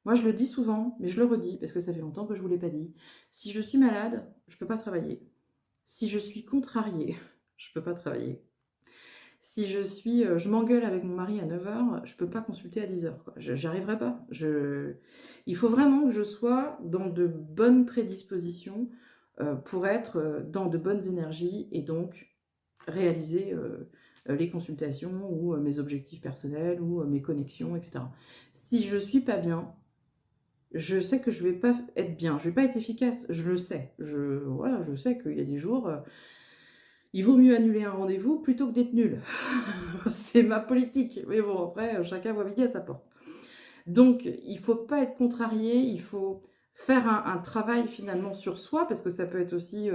Moi, je le dis souvent, mais je le redis parce que ça fait longtemps que je ne vous l'ai pas dit. Si je suis malade, je ne peux pas travailler. Si je suis contrariée, je ne peux pas travailler. Si je m'engueule avec mon mari à 9 heures, je ne peux pas consulter à 10 heures. J'y arriverai pas. Il faut vraiment que je sois dans de bonnes prédispositions pour être dans de bonnes énergies et donc réaliser les consultations ou mes objectifs personnels ou mes connexions, etc. Si je ne suis pas bien, je sais que je vais pas être bien, je vais pas être efficace, je le sais. Voilà, je sais qu'il y a des jours, il vaut mieux annuler un rendez-vous plutôt que d'être nul. C'est ma politique. Mais bon, après, chacun voit midi à sa porte. Donc, il faut pas être contrarié, il faut faire un travail finalement sur soi, parce que ça peut être aussi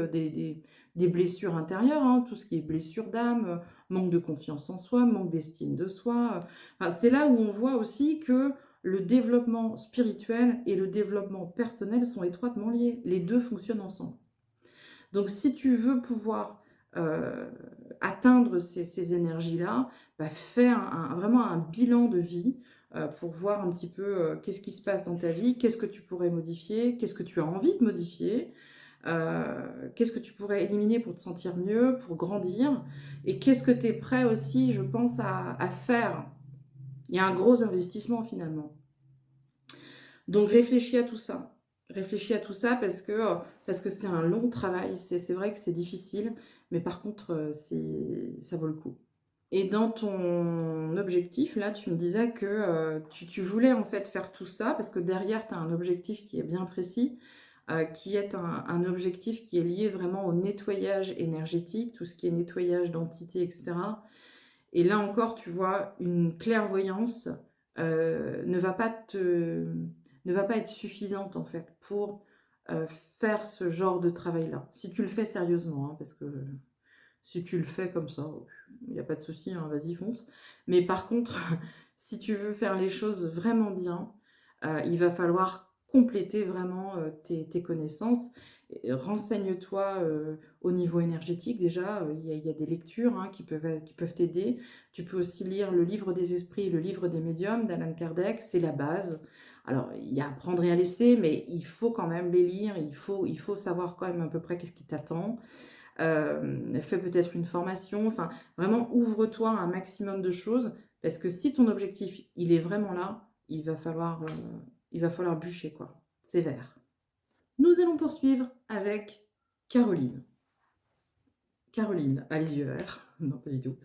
des blessures intérieures, hein, tout ce qui est blessure d'âme, manque de confiance en soi, manque d'estime de soi. Enfin, c'est là où on voit aussi que le développement spirituel et le développement personnel sont étroitement liés. Les deux fonctionnent ensemble. Donc, si tu veux pouvoir euh, atteindre ces énergies-là, bah, fais vraiment un bilan de vie pour voir un petit peu qu'est-ce qui se passe dans ta vie, qu'est-ce que tu pourrais modifier, qu'est-ce que tu as envie de modifier, qu'est-ce que tu pourrais éliminer pour te sentir mieux, pour grandir, et qu'est-ce que tu es prêt aussi, je pense, à faire. Il y a un gros investissement finalement. Donc réfléchis à tout ça. Réfléchis à tout ça parce que c'est un long travail. C'est vrai que c'est difficile, mais par contre, ça vaut le coup. Et dans ton objectif, là, tu me disais que tu voulais en fait faire tout ça parce que derrière, tu as un objectif qui est bien précis, qui est un objectif qui est lié vraiment au nettoyage énergétique, tout ce qui est nettoyage d'entités, etc. Et là encore, tu vois, une clairvoyance ne va pas ne va pas être suffisante en fait pour faire ce genre de travail-là. Si tu le fais sérieusement, hein, parce que si tu le fais comme ça, il n'y a pas de souci, hein, vas-y, fonce. Mais par contre, si tu veux faire les choses vraiment bien, il va falloir compléter vraiment tes connaissances. Renseigne-toi au niveau énergétique déjà, il y a des lectures hein, qui peuvent t'aider. Tu peux aussi lire le livre des esprits, le livre des médiums d'Alan Kardec, c'est la base. Alors, il y a à prendre et à laisser, mais il faut quand même les lire, il faut savoir quand même à peu près qu'est-ce qui t'attend. Fais peut-être une formation, enfin vraiment ouvre-toi à un maximum de choses parce que si ton objectif il est vraiment là, il va falloir bûcher quoi. C'est vert. Nous allons poursuivre avec Caroline. Caroline a les yeux verts, non pas du tout.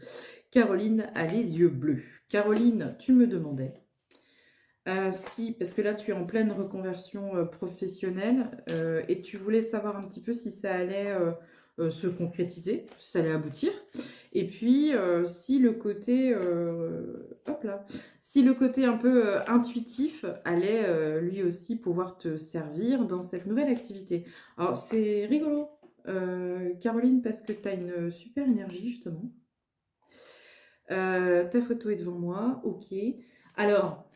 Caroline a les yeux bleus. Caroline, tu me demandais si, parce que là tu es en pleine reconversion professionnelle et tu voulais savoir un petit peu si ça allait se concrétiser, si ça allait aboutir. Et puis si le côté, hop là, si le côté un peu intuitif allait lui aussi pouvoir te servir dans cette nouvelle activité. Alors c'est rigolo, Caroline, parce que tu as une super énergie justement. Ta photo est devant moi, ok. Alors,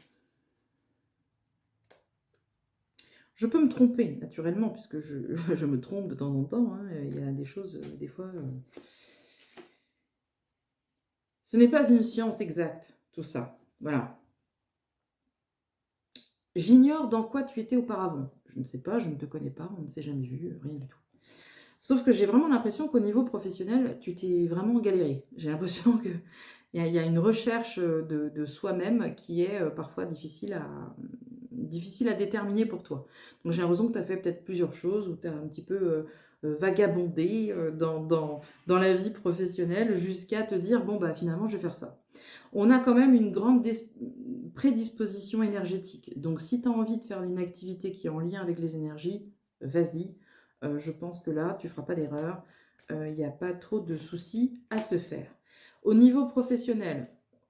je peux me tromper, naturellement, puisque je me trompe de temps en temps. Hein. Il y a des choses, des fois... Ce n'est pas une science exacte, tout ça. Voilà. J'ignore dans quoi tu étais auparavant. Je ne sais pas, je ne te connais pas, on ne s'est jamais vu, rien du tout. Sauf que j'ai vraiment l'impression qu'au niveau professionnel, tu t'es vraiment galéré. J'ai l'impression qu'il y a une recherche de soi-même qui est parfois difficile à déterminer pour toi. Donc j'ai l'impression que tu as fait peut-être plusieurs choses, ou tu as un petit peu vagabondé dans la vie professionnelle jusqu'à te dire, bon, bah finalement, je vais faire ça. On a quand même une grande prédisposition énergétique. Donc si tu as envie de faire une activité qui est en lien avec les énergies, vas-y. Je pense que là, tu ne feras pas d'erreur. Il n'y a pas trop de soucis à se faire. Au niveau professionnel,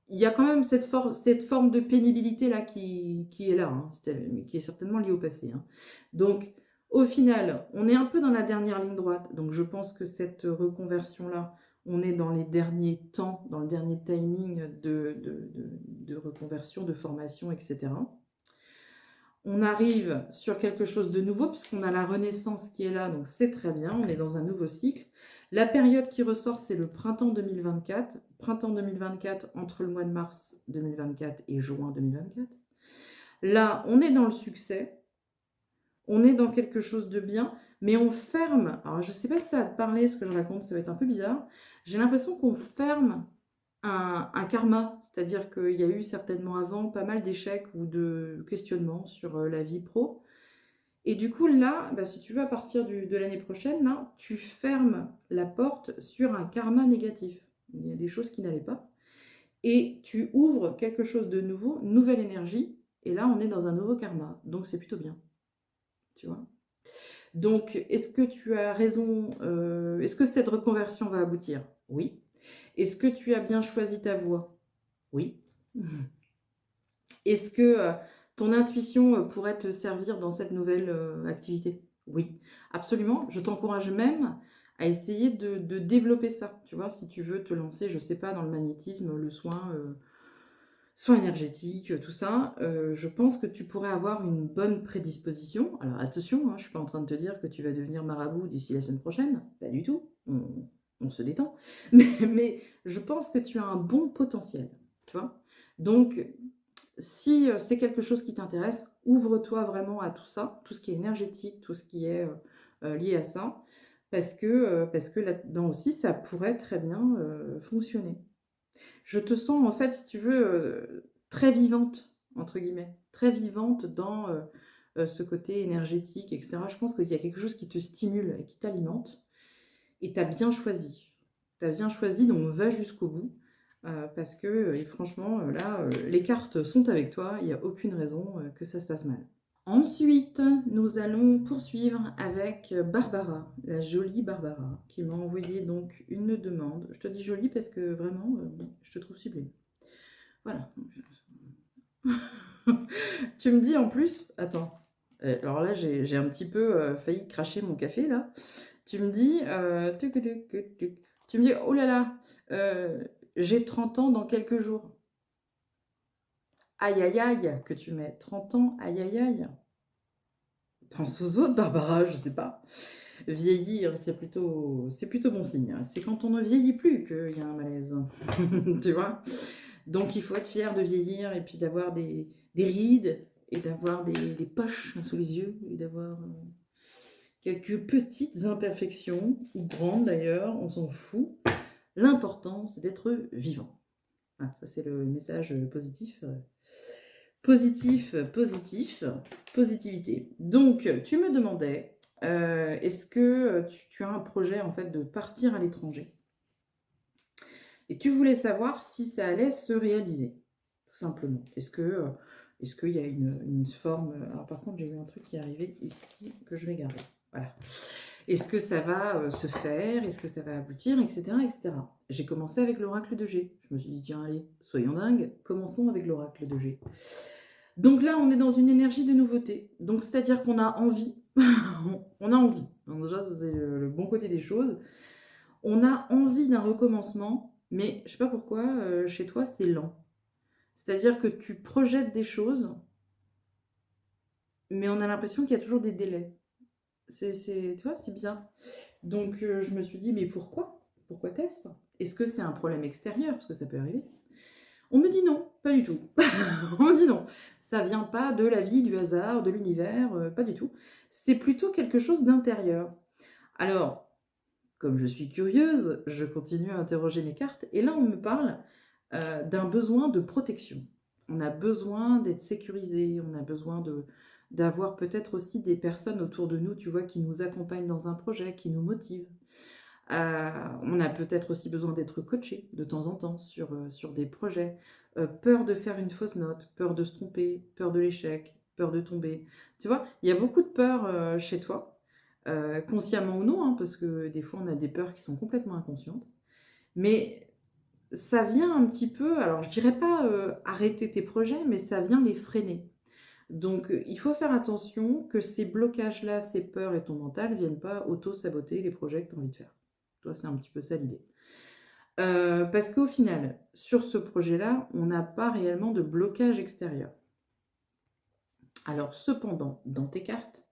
il y a quand même cette forme de pénibilité là qui est là, hein, qui est certainement liée au passé. Hein. Donc, Au final, on est un peu dans la dernière ligne droite, donc je pense que cette reconversion-là, on est dans les derniers temps, dans le dernier timing de reconversion, de formation, etc. On arrive sur quelque chose de nouveau puisqu'on a la renaissance qui est là, donc c'est très bien, on est dans un nouveau cycle. La période qui ressort, c'est le printemps 2024. Printemps 2024 entre le mois de mars 2024 et juin 2024. Là, on est dans le succès, on est dans quelque chose de bien, mais on ferme. Alors, je ne sais pas si ça va te parler, ce que je raconte, ça va être un peu bizarre. J'ai l'impression qu'on ferme un karma, c'est-à-dire qu'il y a eu certainement avant pas mal d'échecs ou de questionnements sur la vie pro. Et du coup, là, bah, si tu veux, à partir de l'année prochaine, là, tu fermes la porte sur un karma négatif. Il y a des choses qui n'allaient pas. Et tu ouvres quelque chose de nouveau, une nouvelle énergie. Et là, on est dans un nouveau karma. Donc, c'est plutôt bien. Tu vois? Donc, est-ce que tu as raison? Est-ce que cette reconversion va aboutir? Oui. Est-ce que tu as bien choisi ta voie? Oui. Est-ce que ton intuition pourrait te servir dans cette nouvelle activité? Oui, absolument. Je t'encourage même à essayer de développer ça. Tu vois, si tu veux te lancer, je ne sais pas, dans le magnétisme, le soin énergétique, tout ça, je pense que tu pourrais avoir une bonne prédisposition. Alors attention, hein, je ne suis pas en train de te dire que tu vas devenir marabout d'ici la semaine prochaine. Pas du tout. On se détend. Mais je pense que tu as un bon potentiel. Tu vois? Donc, si c'est quelque chose qui t'intéresse, ouvre-toi vraiment à tout ça, tout ce qui est énergétique, tout ce qui est lié à ça, parce que là-dedans aussi, ça pourrait très bien fonctionner. Je te sens, en fait, si tu veux, très vivante, entre guillemets, très vivante dans ce côté énergétique, etc. Je pense qu'il y a quelque chose qui te stimule et qui t'alimente, et tu as bien choisi. Tu as bien choisi, donc va jusqu'au bout. Parce que franchement, là, les cartes sont avec toi, il n'y a aucune raison que ça se passe mal. Ensuite, nous allons poursuivre avec Barbara, la jolie Barbara, qui m'a envoyé donc une demande. Je te dis jolie parce que vraiment, je te trouve sublime. Voilà. Tu me dis en plus, attends, alors là j'ai un petit peu failli cracher mon café là. Tu me dis, tu me dis, oh là là, j'ai 30 ans dans quelques jours. Aïe aïe aïe, que tu mets 30 ans, aïe aïe aïe. Pense aux autres, Barbara, je sais pas. Vieillir, c'est plutôt bon signe, hein. C'est quand on ne vieillit plus qu'il y a un malaise. Tu vois? Donc il faut être fier de vieillir et puis d'avoir des rides et d'avoir des poches sous les yeux et d'avoir quelques petites imperfections, ou grandes d'ailleurs, on s'en fout. L'important, c'est d'être vivant. Ah, ça, c'est le message positif. Positif, positif, positivité. Donc, tu me demandais, est-ce que tu as un projet en fait de partir à l'étranger? Et tu voulais savoir si ça allait se réaliser, tout simplement. Est-ce qu'il y a une forme... Alors par contre, j'ai eu un truc qui est arrivé ici que je vais garder. Voilà. Est-ce que ça va se faire? Est-ce que ça va aboutir? Etc. etc. J'ai commencé avec l'oracle de G. Je me suis dit, tiens, allez, soyons dingues, commençons avec l'oracle de G. Donc là, on est dans une énergie de nouveauté. Donc, c'est-à-dire qu'on a envie. On a envie. Donc déjà, ça, c'est le bon côté des choses. On a envie d'un recommencement, mais je sais pas pourquoi, chez toi, c'est lent. C'est-à-dire que tu projettes des choses, mais on a l'impression qu'il y a toujours des délais. Tu vois, c'est bizarre. Donc, je me suis dit, mais pourquoi? Pourquoi t'es-ce? Est-ce que c'est un problème extérieur? Parce que ça peut arriver. On me dit non, pas du tout. On me dit non. Ça vient pas de la vie, du hasard, de l'univers, pas du tout. C'est plutôt quelque chose d'intérieur. Alors, comme je suis curieuse, je continue à interroger mes cartes. Et là, on me parle d'un besoin de protection. On a besoin d'être sécurisé, on a besoin d'avoir peut-être aussi des personnes autour de nous, tu vois, qui nous accompagnent dans un projet, qui nous motivent. On a peut-être aussi besoin d'être coaché de temps en temps sur des projets. Peur de faire une fausse note, peur de se tromper, peur de l'échec, peur de tomber. Tu vois, il y a beaucoup de peurs chez toi, consciemment ou non, hein, parce que des fois on a des peurs qui sont complètement inconscientes. Mais ça vient un petit peu, alors je dirais pas arrêter tes projets, mais ça vient les freiner. Donc, il faut faire attention que ces blocages-là, ces peurs et ton mental ne viennent pas auto-saboter les projets que tu as envie de faire. Toi, c'est un petit peu ça l'idée. Parce qu'au final, sur ce projet-là, on n'a pas réellement de blocage extérieur. Alors, cependant, dans tes cartes,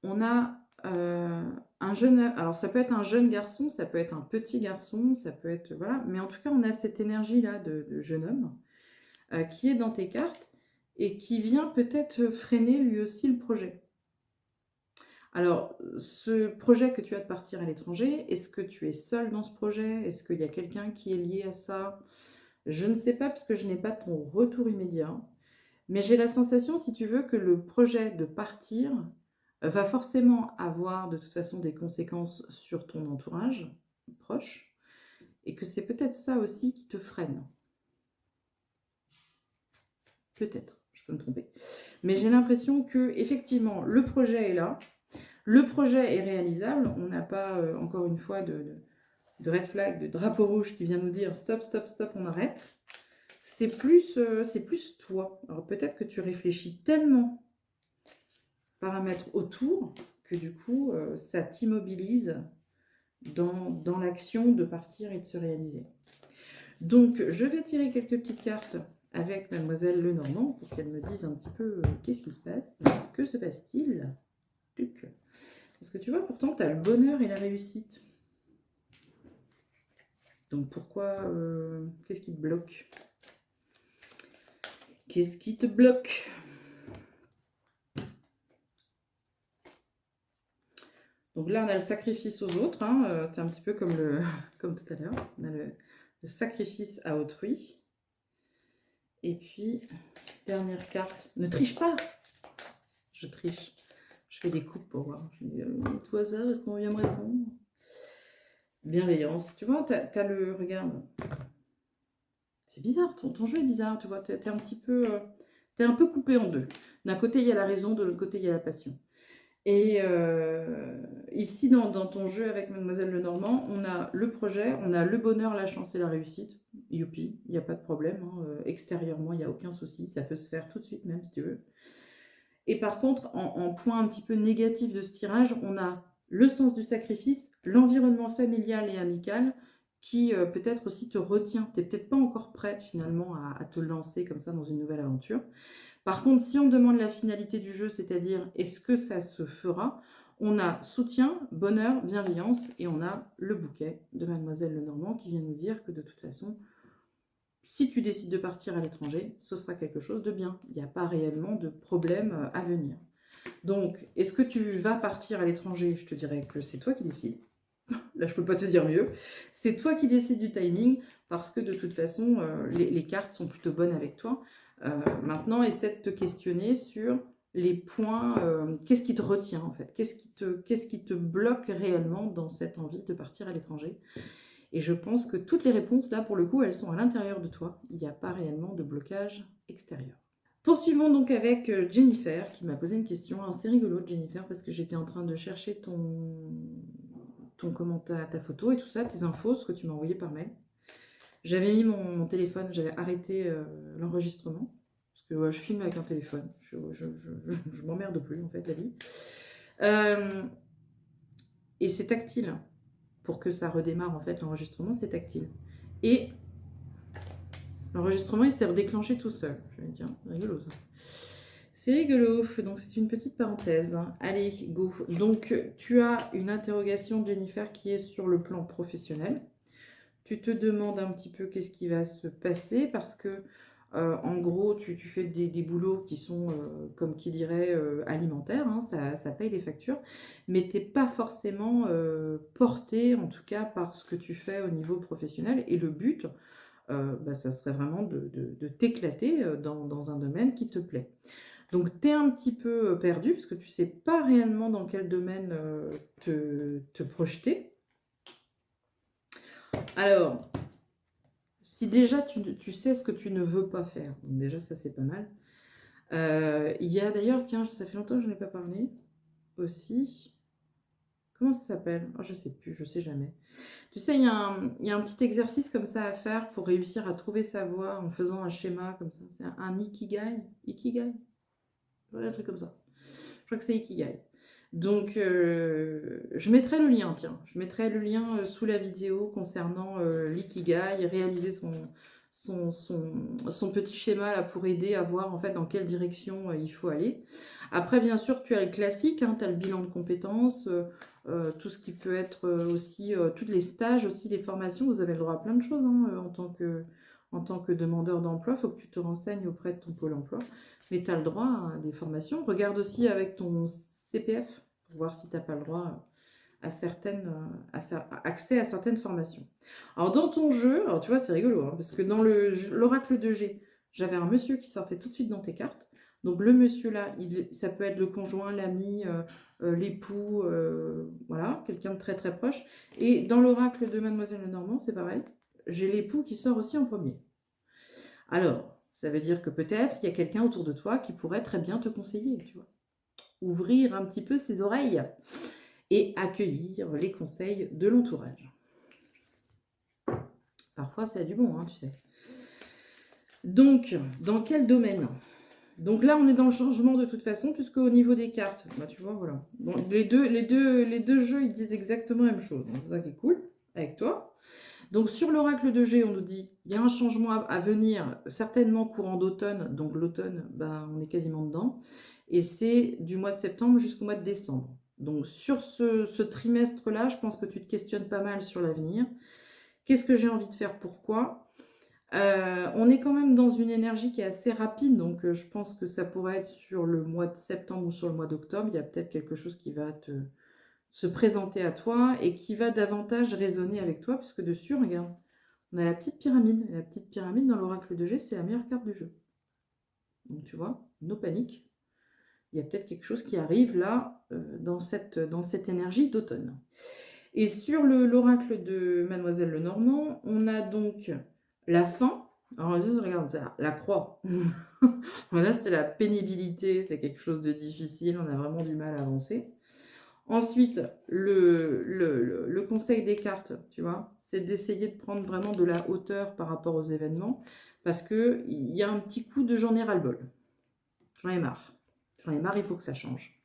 on a un jeune... Alors, ça peut être un jeune garçon, ça peut être un petit garçon, ça peut être... Voilà. Mais en tout cas, on a cette énergie-là de jeune homme qui est dans tes cartes et qui vient peut-être freiner lui aussi le projet. Alors, ce projet que tu as de partir à l'étranger, est-ce que tu es seul dans ce projet? Est-ce qu'il y a quelqu'un qui est lié à ça? Je ne sais pas puisque je n'ai pas ton retour immédiat. Mais j'ai la sensation, si tu veux, que le projet de partir va forcément avoir de toute façon des conséquences sur ton entourage proche et que c'est peut-être ça aussi qui te freine. Peut-être, je peux me tromper. Mais j'ai l'impression que effectivement le projet est là, le projet est réalisable, on n'a pas encore une fois de red flag, de drapeau rouge qui vient nous dire stop, stop, stop, on arrête. C'est plus toi. Alors peut-être que tu réfléchis tellement paramètres autour que du coup ça t'immobilise dans l'action de partir et de se réaliser. Donc je vais tirer quelques petites cartes avec Mademoiselle Lenormand pour qu'elle me dise un petit peu qu'est-ce qui se passe, que se passe-t-il. Parce que tu vois, pourtant tu as le bonheur et la réussite. Donc pourquoi, qu'est-ce qui te bloque? Qu'est-ce qui te bloque? Donc là, on a le sacrifice aux autres. Hein. Tu es un petit peu comme tout à l'heure. On a le sacrifice à autrui. Et puis, dernière carte. Ne triche pas! Je triche. Je fais des coupes pour voir. Je dis, toi, ça, est-ce qu'on vient me répondre? Bienveillance. Tu vois, tu as le... Regarde. C'est bizarre, ton jeu est bizarre, tu vois. Tu es un petit peu... tu es un peu coupé en deux. D'un côté, il y a la raison, de l'autre côté, il y a la passion. Et ici, dans ton jeu avec Mademoiselle Lenormand, on a le projet, on a le bonheur, la chance et la réussite. Youpi, il n'y a pas de problème. Hein. Extérieurement, il n'y a aucun souci. Ça peut se faire tout de suite même, si tu veux. Et par contre, en point un petit peu négatif de ce tirage, on a le sens du sacrifice, l'environnement familial et amical qui peut-être aussi te retient. Tu n'es peut-être pas encore prête finalement à te lancer comme ça dans une nouvelle aventure. Par contre, si on demande la finalité du jeu, c'est-à-dire est-ce que ça se fera, on a soutien, bonheur, bienveillance et on a le bouquet de Mademoiselle Lenormand qui vient nous dire que de toute façon, si tu décides de partir à l'étranger, ce sera quelque chose de bien. Il n'y a pas réellement de problème à venir. Donc, est-ce que tu vas partir à l'étranger? Je te dirais que c'est toi qui décides. Là, je ne peux pas te dire mieux. C'est toi qui décides du timing parce que de toute façon, les cartes sont plutôt bonnes avec toi. Maintenant, essaie de te questionner sur les points, qu'est-ce qui te retient en fait? Qu'est-ce qui te bloque réellement dans cette envie de partir à l'étranger? Et je pense que toutes les réponses, là, pour le coup, elles sont à l'intérieur de toi. Il n'y a pas réellement de blocage extérieur. Poursuivons donc avec Jennifer, qui m'a posé une question. C'est rigolo, Jennifer, parce que j'étais en train de chercher ta photo et tout ça, tes infos, ce que tu m'as envoyé par mail. J'avais mis mon téléphone, j'avais arrêté l'enregistrement, parce que je filme avec un téléphone. Je m'emmerde plus, en fait, la vie. Et c'est tactile. Pour que ça redémarre, en fait, l'enregistrement, c'est tactile. Et l'enregistrement, il s'est redéclenché tout seul. Je vais dire, rigolo, ça. C'est rigolo, donc c'est une petite parenthèse. Allez, go. Donc, tu as une interrogation, Jennifer, qui est sur le plan professionnel. Tu te demandes un petit peu qu'est-ce qui va se passer parce que, en gros, tu fais des boulots qui sont, comme qui dirait, alimentaires, hein, ça paye les factures, mais tu n'es pas forcément porté, en tout cas, par ce que tu fais au niveau professionnel. Et le but, ça serait vraiment de t'éclater dans un domaine qui te plaît. Donc, tu es un petit peu perdu parce que tu ne sais pas réellement dans quel domaine te projeter. Alors, si déjà tu sais ce que tu ne veux pas faire, donc déjà ça c'est pas mal. Il y a d'ailleurs, tiens, ça fait longtemps que je n'en ai pas parlé aussi. Comment ça s'appelle? Oh, je sais plus, je sais jamais. Tu sais, il y a un petit exercice comme ça à faire pour réussir à trouver sa voie en faisant un schéma comme ça. C'est un ikigai. Ikigai? Ouais, un truc comme ça. Je crois que c'est Ikigai. Donc, je mettrai le lien, tiens. Je mettrai le lien sous la vidéo concernant l'Ikigai, réaliser son petit schéma là, pour aider à voir en fait dans quelle direction il faut aller. Après, bien sûr, tu as le classique, hein, tu as le bilan de compétences, tout ce qui peut être aussi, tous les stages, aussi les formations. Vous avez le droit à plein de choses hein, en tant que demandeur d'emploi. Il faut que tu te renseignes auprès de ton pôle emploi. Mais tu as le droit à des formations. Regarde aussi avec ton CPF pour voir si tu n'as pas le droit accès à certaines formations. Alors, dans ton jeu, alors tu vois, c'est rigolo, hein, parce que dans l'oracle de G, j'avais un monsieur qui sortait tout de suite dans tes cartes. Donc, le monsieur là, ça peut être le conjoint, l'ami, l'époux, voilà, quelqu'un de très très proche. Et dans l'oracle de Mademoiselle Lenormand, c'est pareil. J'ai l'époux qui sort aussi en premier. Alors, ça veut dire que peut-être il y a quelqu'un autour de toi qui pourrait très bien te conseiller, tu vois. Ouvrir un petit peu ses oreilles et accueillir les conseils de l'entourage. Parfois, c'est du bon, hein, tu sais. Donc, dans quel domaine? Donc là, on est dans le changement de toute façon, puisque au niveau des cartes, bah, tu vois, voilà. Bon, les deux jeux, ils disent exactement la même chose. C'est ça qui est cool avec toi. Donc sur l'oracle de G, on nous dit il y a un changement à venir, certainement courant d'automne. Donc l'automne, ben, on est quasiment dedans. Et c'est du mois de septembre jusqu'au mois de décembre. Donc sur ce trimestre-là, je pense que tu te questionnes pas mal sur l'avenir. Qu'est-ce que j'ai envie de faire? Pourquoi? On est quand même dans une énergie qui est assez rapide, donc je pense que ça pourrait être sur le mois de septembre ou sur le mois d'octobre. Il y a peut-être quelque chose qui va se présenter à toi et qui va davantage résonner avec toi, puisque dessus, regarde, on a la petite pyramide. La petite pyramide dans l'oracle de G, c'est la meilleure carte du jeu. Donc tu vois, no panique. Il y a peut-être quelque chose qui arrive là, dans cette énergie d'automne. Et sur l'oracle de Mademoiselle Lenormand, on a donc la fin. Alors, regarde ça, la croix. Là, c'est la pénibilité, c'est quelque chose de difficile, on a vraiment du mal à avancer. Ensuite, le conseil des cartes, tu vois, c'est d'essayer de prendre vraiment de la hauteur par rapport aux événements, parce qu'il y a un petit coup de j'en ai ras-le-bol. J'en ai marre. J'en ai marre, il faut que ça change.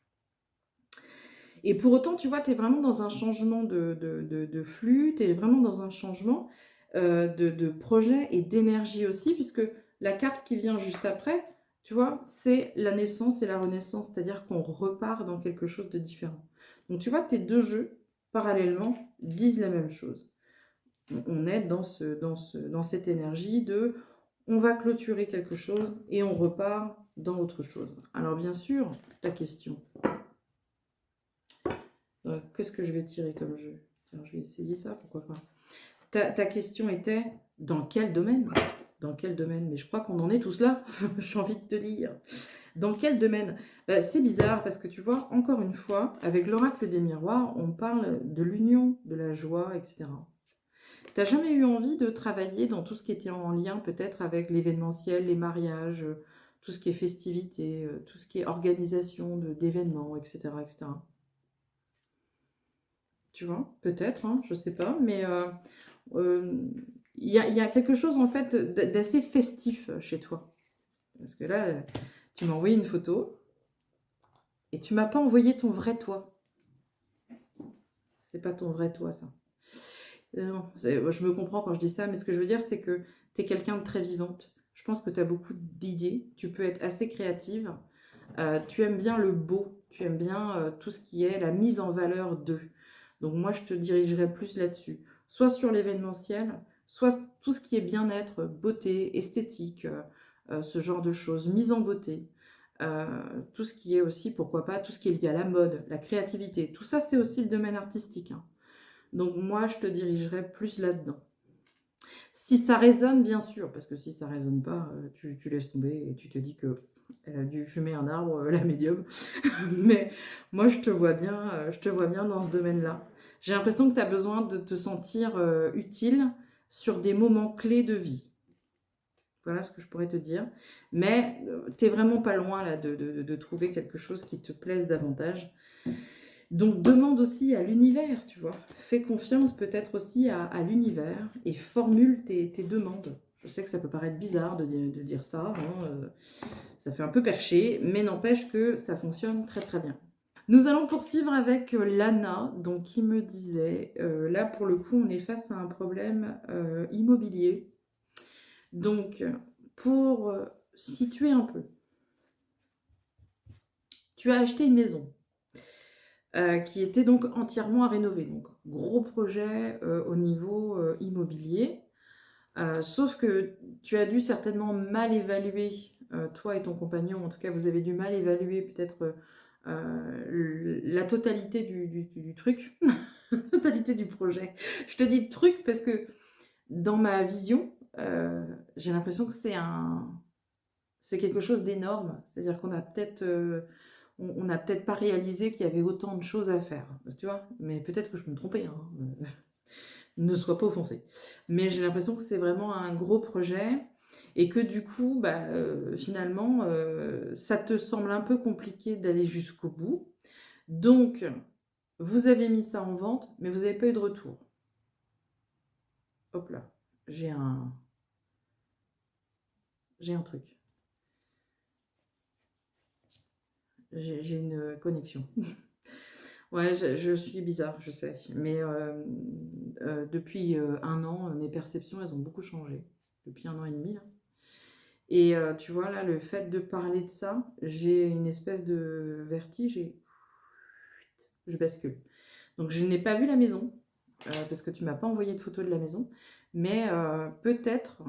Et pour autant, tu vois, tu es vraiment dans un changement de flux, tu es vraiment dans un changement de projet et d'énergie aussi, puisque la carte qui vient juste après, tu vois, c'est la naissance et la renaissance, c'est-à-dire qu'on repart dans quelque chose de différent. Donc tu vois, tes deux jeux, parallèlement, disent la même chose. On est dans cette énergie de on va clôturer quelque chose et on repart dans autre chose. Alors bien sûr, ta question. Qu'est-ce que je vais tirer comme jeu? Tiens, je vais essayer ça, pourquoi pas. Ta question était dans quel domaine? Dans quel domaine? Mais je crois qu'on en est tous là, j'ai envie de te dire. Dans quel domaine? C'est bizarre parce que tu vois, encore une fois, avec l'oracle des miroirs, on parle de l'union, de la joie, etc. T'as jamais eu envie de travailler dans tout ce qui était en lien peut-être avec l'événementiel, les mariages, tout ce qui est festivité, tout ce qui est organisation d'événements, etc., etc. Tu vois, peut-être, hein, je sais pas, mais il y a quelque chose en fait d'assez festif chez toi. Parce que là, tu m'as envoyé une photo et tu m'as pas envoyé ton vrai toi. C'est pas ton vrai toi, ça. Non, je me comprends quand je dis ça, mais ce que je veux dire, c'est que tu es quelqu'un de très vivante. Je pense que tu as beaucoup d'idées, tu peux être assez créative, tu aimes bien le beau, tu aimes bien tout ce qui est la mise en valeur d'eux. Donc moi, je te dirigerai plus là-dessus. Soit sur l'événementiel, soit tout ce qui est bien-être, beauté, esthétique, ce genre de choses, mise en beauté. Tout ce qui est aussi, pourquoi pas, tout ce qui est lié à la mode, la créativité. Tout ça, c'est aussi le domaine artistique, hein. Donc moi, je te dirigerai plus là-dedans. Si ça résonne, bien sûr, parce que si ça résonne pas, tu laisses tomber et tu te dis que elle a dû fumer un arbre, la médium. Mais moi, je te vois bien dans ce domaine-là. J'ai l'impression que tu as besoin de te sentir utile sur des moments clés de vie. Voilà ce que je pourrais te dire. Mais tu n'es vraiment pas loin là, de trouver quelque chose qui te plaise davantage. Donc, demande aussi à l'univers, tu vois. Fais confiance peut-être aussi à l'univers et formule tes demandes. Je sais que ça peut paraître bizarre de dire ça, hein, ça fait un peu perché, mais n'empêche que ça fonctionne très très bien. Nous allons poursuivre avec Lana, donc qui me disait, là pour le coup on est face à un problème immobilier. Donc pour situer un peu, tu as acheté une maison qui était donc entièrement à rénover, donc gros projet au niveau immobilier. Sauf que tu as dû certainement mal évaluer, toi et ton compagnon, en tout cas vous avez dû mal évaluer peut-être la totalité du truc, la totalité du projet. Je te dis truc parce que dans ma vision, j'ai l'impression que c'est quelque chose d'énorme. C'est-à-dire qu'on a peut-être on n'a peut-être pas réalisé qu'il y avait autant de choses à faire, tu vois. Mais peut-être que je peux me tromper, hein. Ne sois pas offensé. Mais j'ai l'impression que c'est vraiment un gros projet et que du coup, bah, finalement, ça te semble un peu compliqué d'aller jusqu'au bout. Donc, vous avez mis ça en vente, mais vous n'avez pas eu de retour. Hop là, j'ai un truc. J'ai une connexion. Ouais, je suis bizarre, je sais. Mais depuis un an, mes perceptions, elles ont beaucoup changé. Depuis un an et demi, là. Et tu vois, là, le fait de parler de ça, j'ai une espèce de vertige et je bascule. Donc, je n'ai pas vu la maison, parce que tu m'as pas envoyé de photo de la maison. Mais peut-être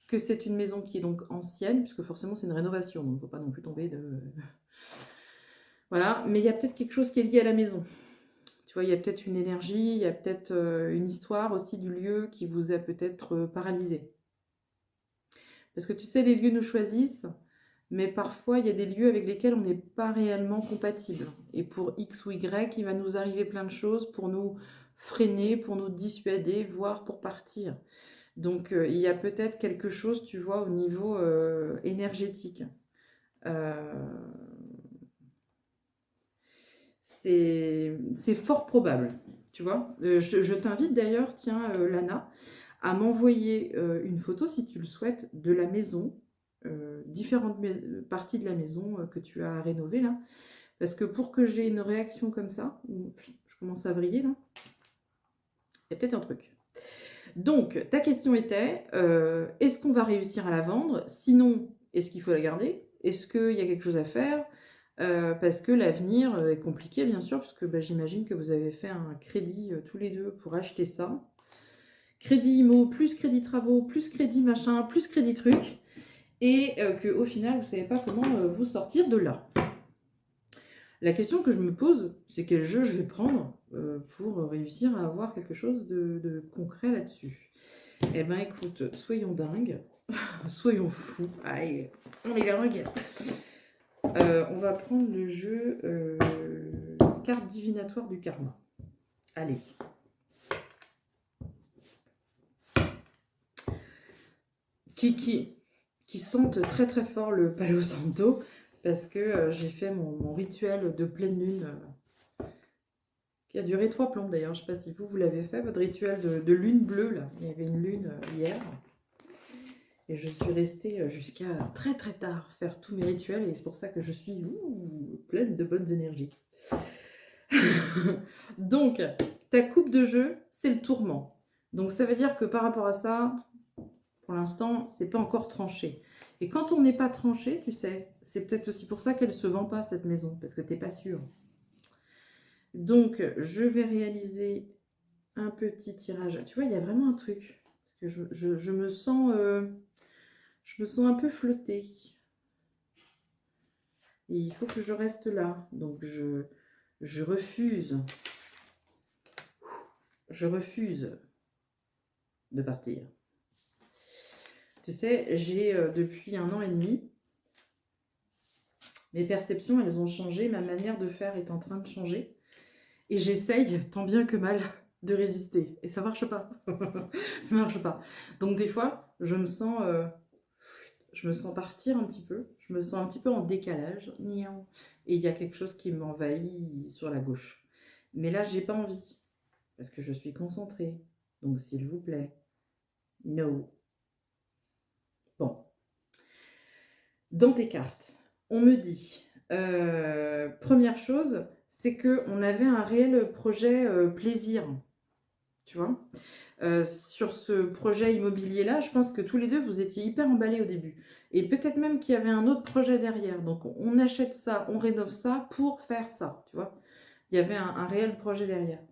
que c'est une maison qui est donc ancienne, puisque forcément, c'est une rénovation. Donc, il ne faut pas non plus tomber de... Voilà, mais il y a peut-être quelque chose qui est lié à la maison. Tu vois, il y a peut-être une énergie, il y a peut-être une histoire aussi du lieu qui vous a peut-être paralysé. Parce que tu sais, les lieux nous choisissent, mais parfois il y a des lieux avec lesquels on n'est pas réellement compatible. Et pour X ou Y, il va nous arriver plein de choses pour nous freiner, pour nous dissuader, voire pour partir. Donc il y a peut-être quelque chose, tu vois, au niveau énergétique. Euh, c'est fort probable, tu vois. Je t'invite d'ailleurs, tiens, Lana, à m'envoyer une photo, si tu le souhaites, de la maison, différentes parties de la maison que tu as rénovée là. Parce que pour que j'ai une réaction comme ça, je commence à vriller là, il y a peut-être un truc. Donc, ta question était, est-ce qu'on va réussir à la vendre? Sinon, est-ce qu'il faut la garder? Est-ce qu'il y a quelque chose à faire? Parce que l'avenir est compliqué, bien sûr, parce que bah, j'imagine que vous avez fait un crédit tous les deux pour acheter ça. Crédit IMO, plus crédit travaux, plus crédit machin, plus crédit truc. Et qu'au final, vous ne savez pas comment vous sortir de là. La question que je me pose, c'est quel jeu je vais prendre pour réussir à avoir quelque chose de concret là-dessus. Eh ben écoute, soyons dingues, soyons fous. Allez, on est dingues. On va prendre le jeu carte divinatoire du karma. Allez. Qui sentent très très fort le Palo Santo parce que j'ai fait mon rituel de pleine lune qui a duré 3 plombs d'ailleurs. Je ne sais pas si vous l'avez fait, votre rituel de lune bleue là. Il y avait une lune hier. Et je suis restée jusqu'à très très tard faire tous mes rituels et c'est pour ça que je suis pleine de bonnes énergies. Donc, ta coupe de jeu, c'est le tourment. Donc ça veut dire que par rapport à ça, pour l'instant, c'est pas encore tranché. Et quand on n'est pas tranché, tu sais, c'est peut-être aussi pour ça qu'elle ne se vend pas cette maison, parce que tu n'es pas sûr. Donc, je vais réaliser un petit tirage. Tu vois, il y a vraiment un truc. Parce que je me sens un peu flottée. Et il faut que je reste là. Donc, je refuse. Je refuse de partir. Tu sais, j'ai depuis 1 an et demi, mes perceptions, elles ont changé. Ma manière de faire est en train de changer. Et j'essaye, tant bien que mal, de résister. Et ça marche pas. Ça marche pas. Donc des fois, je me sens je me sens partir un petit peu, je me sens un petit peu en décalage, nian, et il y a quelque chose qui m'envahit sur la gauche. Mais là, j'ai pas envie, parce que je suis concentrée. Donc, s'il vous plaît, no. Bon, dans tes cartes, on me dit, première chose, c'est qu'on avait un réel projet plaisir, tu vois. Sur ce projet immobilier-là, je pense que tous les deux, vous étiez hyper emballés au début. Et peut-être même qu'il y avait un autre projet derrière. Donc, on achète ça, on rénove ça pour faire ça, tu vois. Il y avait un réel projet derrière.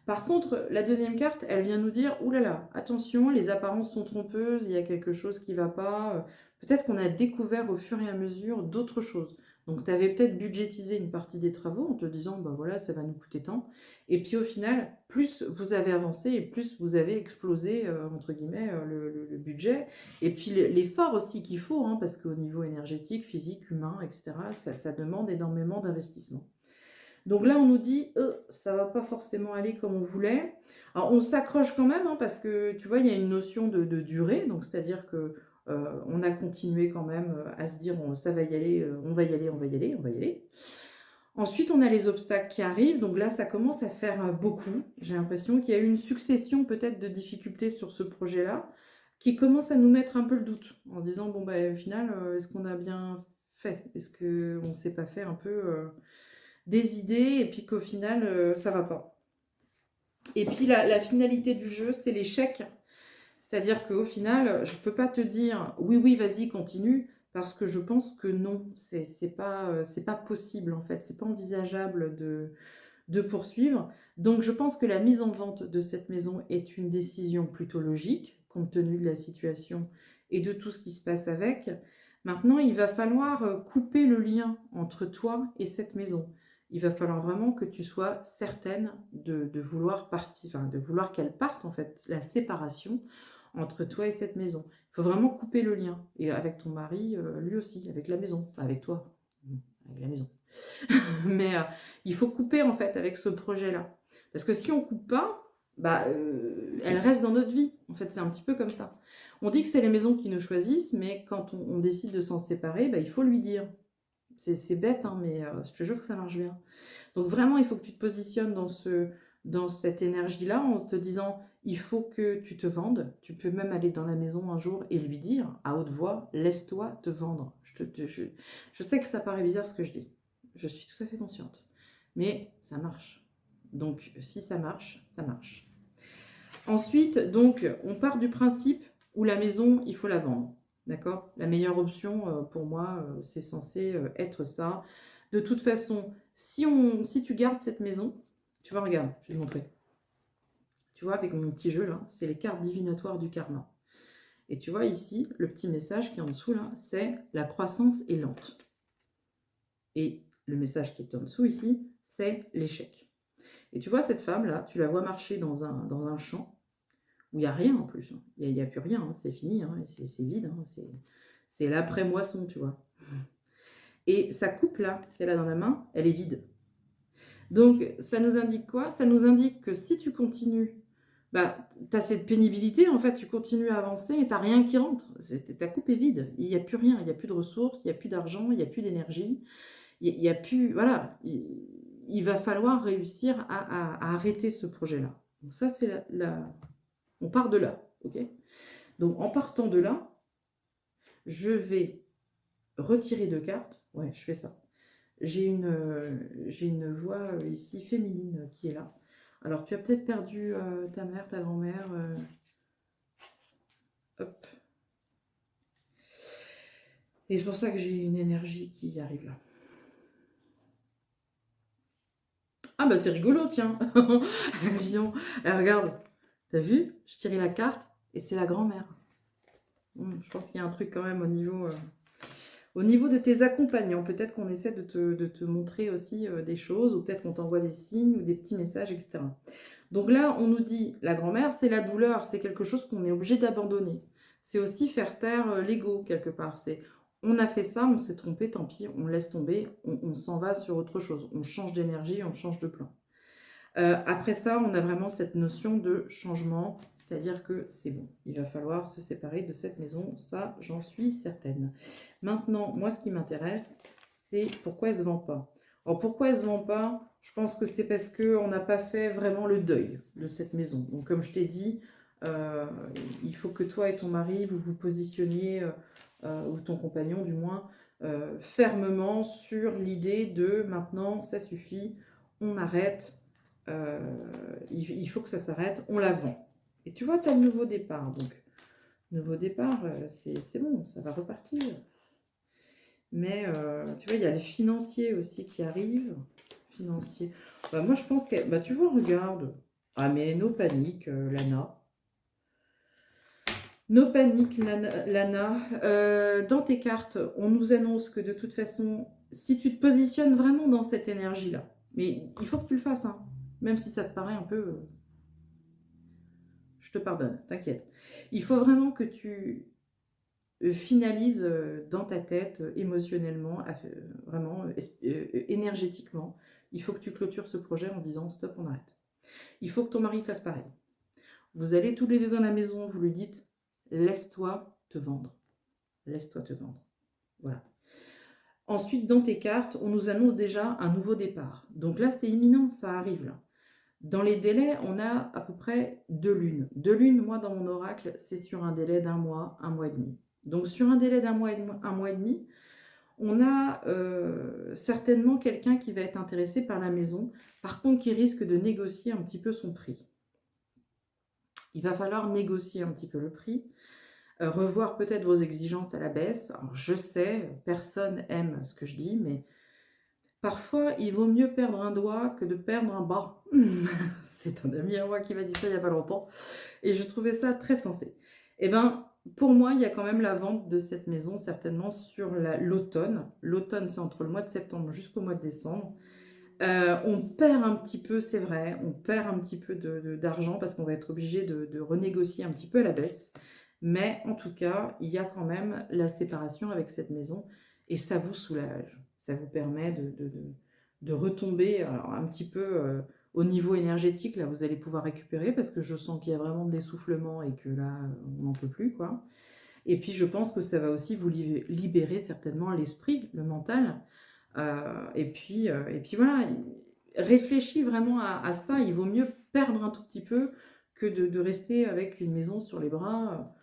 Par contre, la deuxième carte, elle vient nous dire, ouh là là, attention, les apparences sont trompeuses, il y a quelque chose qui ne va pas. Peut-être qu'on a découvert au fur et à mesure d'autres choses. Donc, tu avais peut-être budgétisé une partie des travaux en te disant, bah voilà, ça va nous coûter tant. Et puis au final, plus vous avez avancé et plus vous avez explosé, entre guillemets, le budget. Et puis l'effort aussi qu'il faut, hein, parce qu'au niveau énergétique, physique, humain, etc., ça demande énormément d'investissement. Donc là, on nous dit, ça va pas forcément aller comme on voulait. Alors, on s'accroche quand même, hein, parce que tu vois, il y a une notion de durée. Donc, c'est-à-dire que on a continué quand même à se dire, ça va y aller, on va y aller, on va y aller, on va y aller. Ensuite, on a les obstacles qui arrivent. Donc là, ça commence à faire beaucoup. J'ai l'impression qu'il y a eu une succession peut-être de difficultés sur ce projet-là qui commence à nous mettre un peu le doute en se disant, bon, bah, au final, est-ce qu'on a bien fait? Est-ce qu'on ne s'est pas fait un peu des idées et puis qu'au final, ça va pas? Et puis, la finalité du jeu, c'est l'échec. C'est-à-dire qu'au final, je ne peux pas te dire, oui, oui, vas-y, continue, parce que je pense que non, c'est pas possible en fait, c'est pas envisageable de poursuivre. Donc je pense que la mise en vente de cette maison est une décision plutôt logique, compte tenu de la situation et de tout ce qui se passe avec. Maintenant, il va falloir couper le lien entre toi et cette maison. Il va falloir vraiment que tu sois certaine de vouloir partir, enfin, de vouloir qu'elle parte en fait, la séparation entre toi et cette maison. Il faut vraiment couper le lien. Et avec ton mari, lui aussi, avec la maison. Pas avec toi, avec la maison. Mais il faut couper en fait avec ce projet-là. Parce que si on coupe pas, bah, elle reste dans notre vie. En fait, c'est un petit peu comme ça. On dit que c'est les maisons qui nous choisissent, mais quand on décide de s'en séparer, bah, il faut lui dire. C'est bête, hein, mais je te jure que ça marche bien. Donc vraiment, il faut que tu te positionnes dans cette énergie-là en te disant, il faut que tu te vendes. Tu peux même aller dans la maison un jour et lui dire à haute voix, laisse-toi te vendre. Je sais que ça paraît bizarre ce que je dis. Je suis tout à fait consciente. Mais ça marche. Donc si ça marche, ça marche. Ensuite, donc, on part du principe où la maison, il faut la vendre. D'accord? La meilleure option, pour moi, c'est censé être ça. De toute façon, si tu gardes cette maison, tu vois, regarde, je vais te montrer. Tu vois, avec mon petit jeu là, c'est les cartes divinatoires du karma. Et tu vois ici, le petit message qui est en dessous là, c'est la croissance est lente. Et le message qui est en dessous ici, c'est l'échec. Et tu vois cette femme là, tu la vois marcher dans un champ où il n'y a rien en plus. Il n'y a plus rien, hein, c'est fini, hein, c'est vide, hein, c'est l'après-moisson, tu vois. Et sa coupe là qu'elle a dans la main, elle est vide. Donc ça nous indique quoi? Ça nous indique que si tu continues, bah, tu as cette pénibilité, en fait, tu continues à avancer, mais tu n'as rien qui rentre. Ta coupe est vide, il n'y a plus rien, il n'y a plus de ressources, il n'y a plus d'argent, il n'y a plus d'énergie, il n'y a plus... Voilà, il va falloir réussir à arrêter ce projet-là. Donc ça, c'est on part de là, ok? Donc en partant de là, je vais retirer 2 cartes. Ouais, je fais ça. J'ai une voix ici féminine qui est là. Alors tu as peut-être perdu ta mère, ta grand-mère. Hop. Et c'est pour ça que j'ai une énergie qui arrive là. Ah bah c'est rigolo, tiens. Regarde, t'as vu? Je tirais la carte et c'est la grand-mère. Je pense qu'il y a un truc quand même au niveau de tes accompagnants. Peut-être qu'on essaie de te montrer aussi des choses, ou peut-être qu'on t'envoie des signes ou des petits messages, etc. Donc là, on nous dit, la grand-mère, c'est la douleur, c'est quelque chose qu'on est obligé d'abandonner. C'est aussi faire taire l'ego, quelque part. C'est, on a fait ça, on s'est trompé, tant pis, on laisse tomber, on s'en va sur autre chose. On change d'énergie, on change de plan. Après ça, on a vraiment cette notion de changement, C'est-à-dire que c'est bon, il va falloir se séparer de cette maison, ça j'en suis certaine. Maintenant, moi ce qui m'intéresse, c'est pourquoi elle ne se vend pas. Alors pourquoi elle ne se vend pas? Je pense que c'est parce qu'on n'a pas fait vraiment le deuil de cette maison. Donc comme je t'ai dit, euh, il faut que toi et ton mari, vous vous positionniez, ou ton compagnon du moins, fermement sur l'idée de maintenant ça suffit, on arrête, il faut que ça s'arrête, on la vend. Et tu vois, tu as le nouveau départ. Donc, nouveau départ, c'est bon, ça va repartir. Mais tu vois, il y a les financiers aussi qui arrivent. Financiers. Bah, moi, je pense que. Bah, tu vois, regarde. Ah, mais no panique, Lana. No panique, Lana. Dans tes cartes, on nous annonce que de toute façon, si tu te positionnes vraiment dans cette énergie-là, mais il faut que tu le fasses, hein, même si ça te paraît un peu. Je te pardonne, t'inquiète. Il faut vraiment que tu finalises dans ta tête, émotionnellement, vraiment, énergétiquement. Il faut que tu clôtures ce projet en disant stop, on arrête. Il faut que ton mari fasse pareil. Vous allez tous les deux dans la maison, vous lui dites laisse-toi te vendre. Laisse-toi te vendre. Voilà. Ensuite, dans tes cartes, on nous annonce déjà un nouveau départ. Donc là, c'est imminent, ça arrive là. Dans les délais, on a à peu près 2 lunes. 2 lunes, moi, dans mon oracle, c'est sur un délai d'1 mois, 1 mois et demi. Donc, sur un délai d'1 mois, 1 mois et demi, on a certainement quelqu'un qui va être intéressé par la maison, par contre, qui risque de négocier un petit peu son prix. Il va falloir négocier un petit peu le prix, revoir peut-être vos exigences à la baisse. Alors, je sais, personne aime ce que je dis, mais parfois, il vaut mieux perdre un doigt que de perdre un bras. C'est un ami à moi qui m'a dit ça il n'y a pas longtemps. Et je trouvais ça très sensé. Eh bien, pour moi, il y a quand même la vente de cette maison, certainement sur l'automne. L'automne, c'est entre le mois de septembre jusqu'au mois de décembre. On perd un petit peu, c'est vrai, on perd un petit peu d'argent parce qu'on va être obligé de renégocier un petit peu à la baisse. Mais en tout cas, il y a quand même la séparation avec cette maison et ça vous soulage. Ça vous permet de retomber alors, un petit peu au niveau énergétique. Là, vous allez pouvoir récupérer parce que je sens qu'il y a vraiment de l'essoufflement et que là, on n'en peut plus, quoi. Et puis, je pense que ça va aussi vous libérer certainement l'esprit, le mental. Et puis voilà, réfléchis vraiment à ça. Il vaut mieux perdre un tout petit peu que de rester avec une maison sur les bras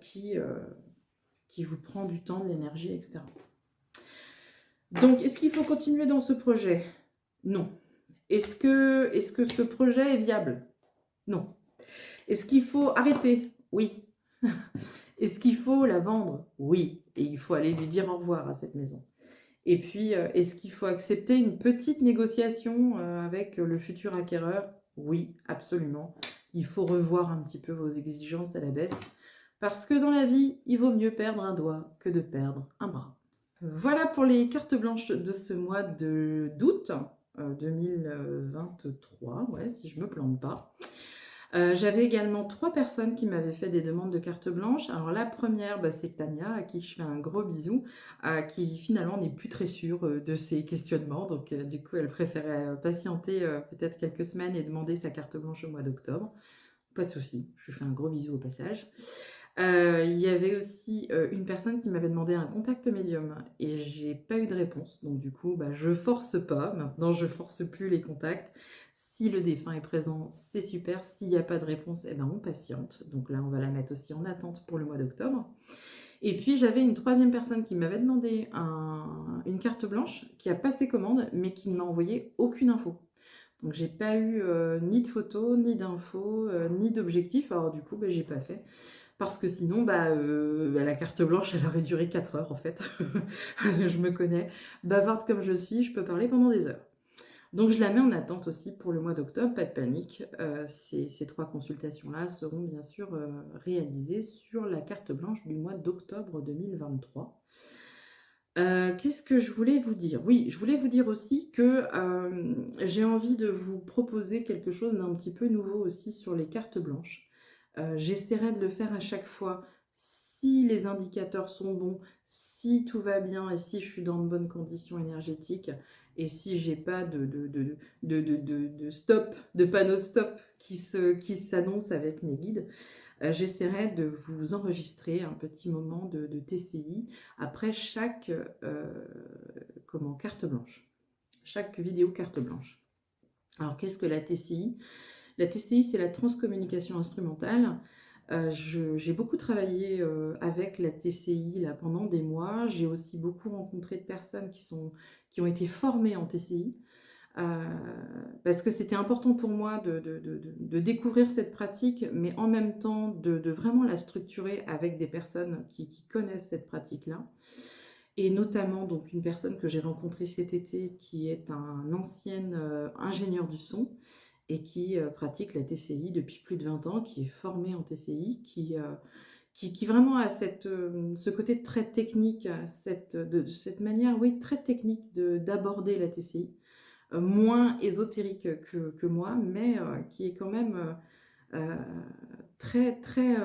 qui vous prend du temps, de l'énergie, etc. Donc, est-ce qu'il faut continuer dans ce projet? Non. Est-ce que ce projet est viable? Non. Est-ce qu'il faut arrêter? Oui. Est-ce qu'il faut la vendre? Oui. Et il faut aller lui dire au revoir à cette maison. Et puis, est-ce qu'il faut accepter une petite négociation avec le futur acquéreur? Oui, absolument. Il faut revoir un petit peu vos exigences à la baisse. Parce que dans la vie, il vaut mieux perdre un doigt que de perdre un bras. Voilà pour les cartes blanches de ce mois d'août 2023, ouais, si je ne me plante pas. J'avais également 3 personnes qui m'avaient fait des demandes de carte blanche. Alors la première, c'est Tania, à qui je fais un gros bisou, qui finalement n'est plus très sûre de ses questionnements. Donc du coup, elle préférait patienter peut-être quelques semaines et demander sa carte blanche au mois d'octobre. Pas de souci, je lui fais un gros bisou au passage. Il y avait aussi une personne qui m'avait demandé un contact médium et j'ai pas eu de réponse. Donc du coup, je force pas. Maintenant, je force plus les contacts. Si le défunt est présent, c'est super. S'il n'y a pas de réponse, on patiente. Donc là, on va la mettre aussi en attente pour le mois d'octobre. Et puis, j'avais une 3e personne qui m'avait demandé une carte blanche, qui a passé commande, mais qui ne m'a envoyé aucune info. Donc, j'ai pas eu ni de photos, ni d'infos, ni d'objectifs. Alors du coup, j'ai pas fait. Parce que sinon, la carte blanche, elle aurait duré 4 heures en fait. Parce que je me connais, bavarde comme je suis, je peux parler pendant des heures. Donc je la mets en attente aussi pour le mois d'octobre, pas de panique. Ces 3 consultations-là seront bien sûr réalisées sur la carte blanche du mois d'octobre 2023. Qu'est-ce que je voulais vous dire? Oui, je voulais vous dire aussi que j'ai envie de vous proposer quelque chose d'un petit peu nouveau aussi sur les cartes blanches. J'essaierai de le faire à chaque fois si les indicateurs sont bons, si tout va bien et si je suis dans de bonnes conditions énergétiques. Et si j'ai pas de stop, de panneau stop qui s'annonce avec mes guides, j'essaierai de vous enregistrer un petit moment de TCI après chaque carte blanche. Chaque vidéo carte blanche. Alors, qu'est-ce que la TCI? La TCI, c'est la transcommunication instrumentale. J'ai beaucoup travaillé avec la TCI là, pendant des mois. J'ai aussi beaucoup rencontré de personnes qui ont été formées en TCI. Parce que c'était important pour moi de découvrir cette pratique, mais en même temps de vraiment la structurer avec des personnes qui connaissent cette pratique-là. Et notamment donc une personne que j'ai rencontrée cet été qui est un ancien ingénieur du son et qui pratique la TCI depuis plus de 20 ans, qui est formé en TCI, qui vraiment a ce côté très technique, cette manière, oui, très technique d'aborder la TCI, moins ésotérique que moi, mais qui est quand même très, très,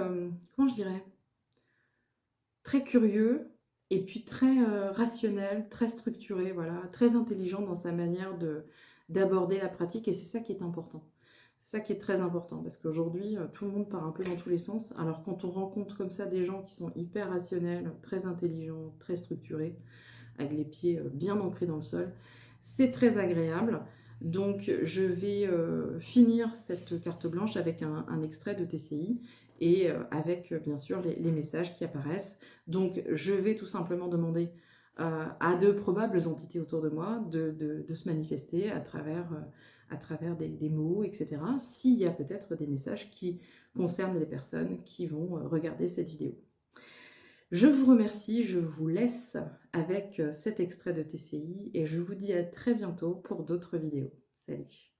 comment je dirais, très curieux, et puis très rationnel, très structuré, voilà, très intelligent dans sa manière d'aborder la pratique, et c'est ça qui est important. C'est ça qui est très important, parce qu'aujourd'hui, tout le monde part un peu dans tous les sens. Alors quand on rencontre comme ça des gens qui sont hyper rationnels, très intelligents, très structurés, avec les pieds bien ancrés dans le sol, c'est très agréable. Donc je vais finir cette carte blanche avec un extrait de TCI et avec bien sûr les messages qui apparaissent. Donc je vais tout simplement demander à de probables entités autour de moi de se manifester à travers des mots, etc. S'il y a peut-être des messages qui concernent les personnes qui vont regarder cette vidéo. Je vous remercie, je vous laisse avec cet extrait de TCI et je vous dis à très bientôt pour d'autres vidéos. Salut!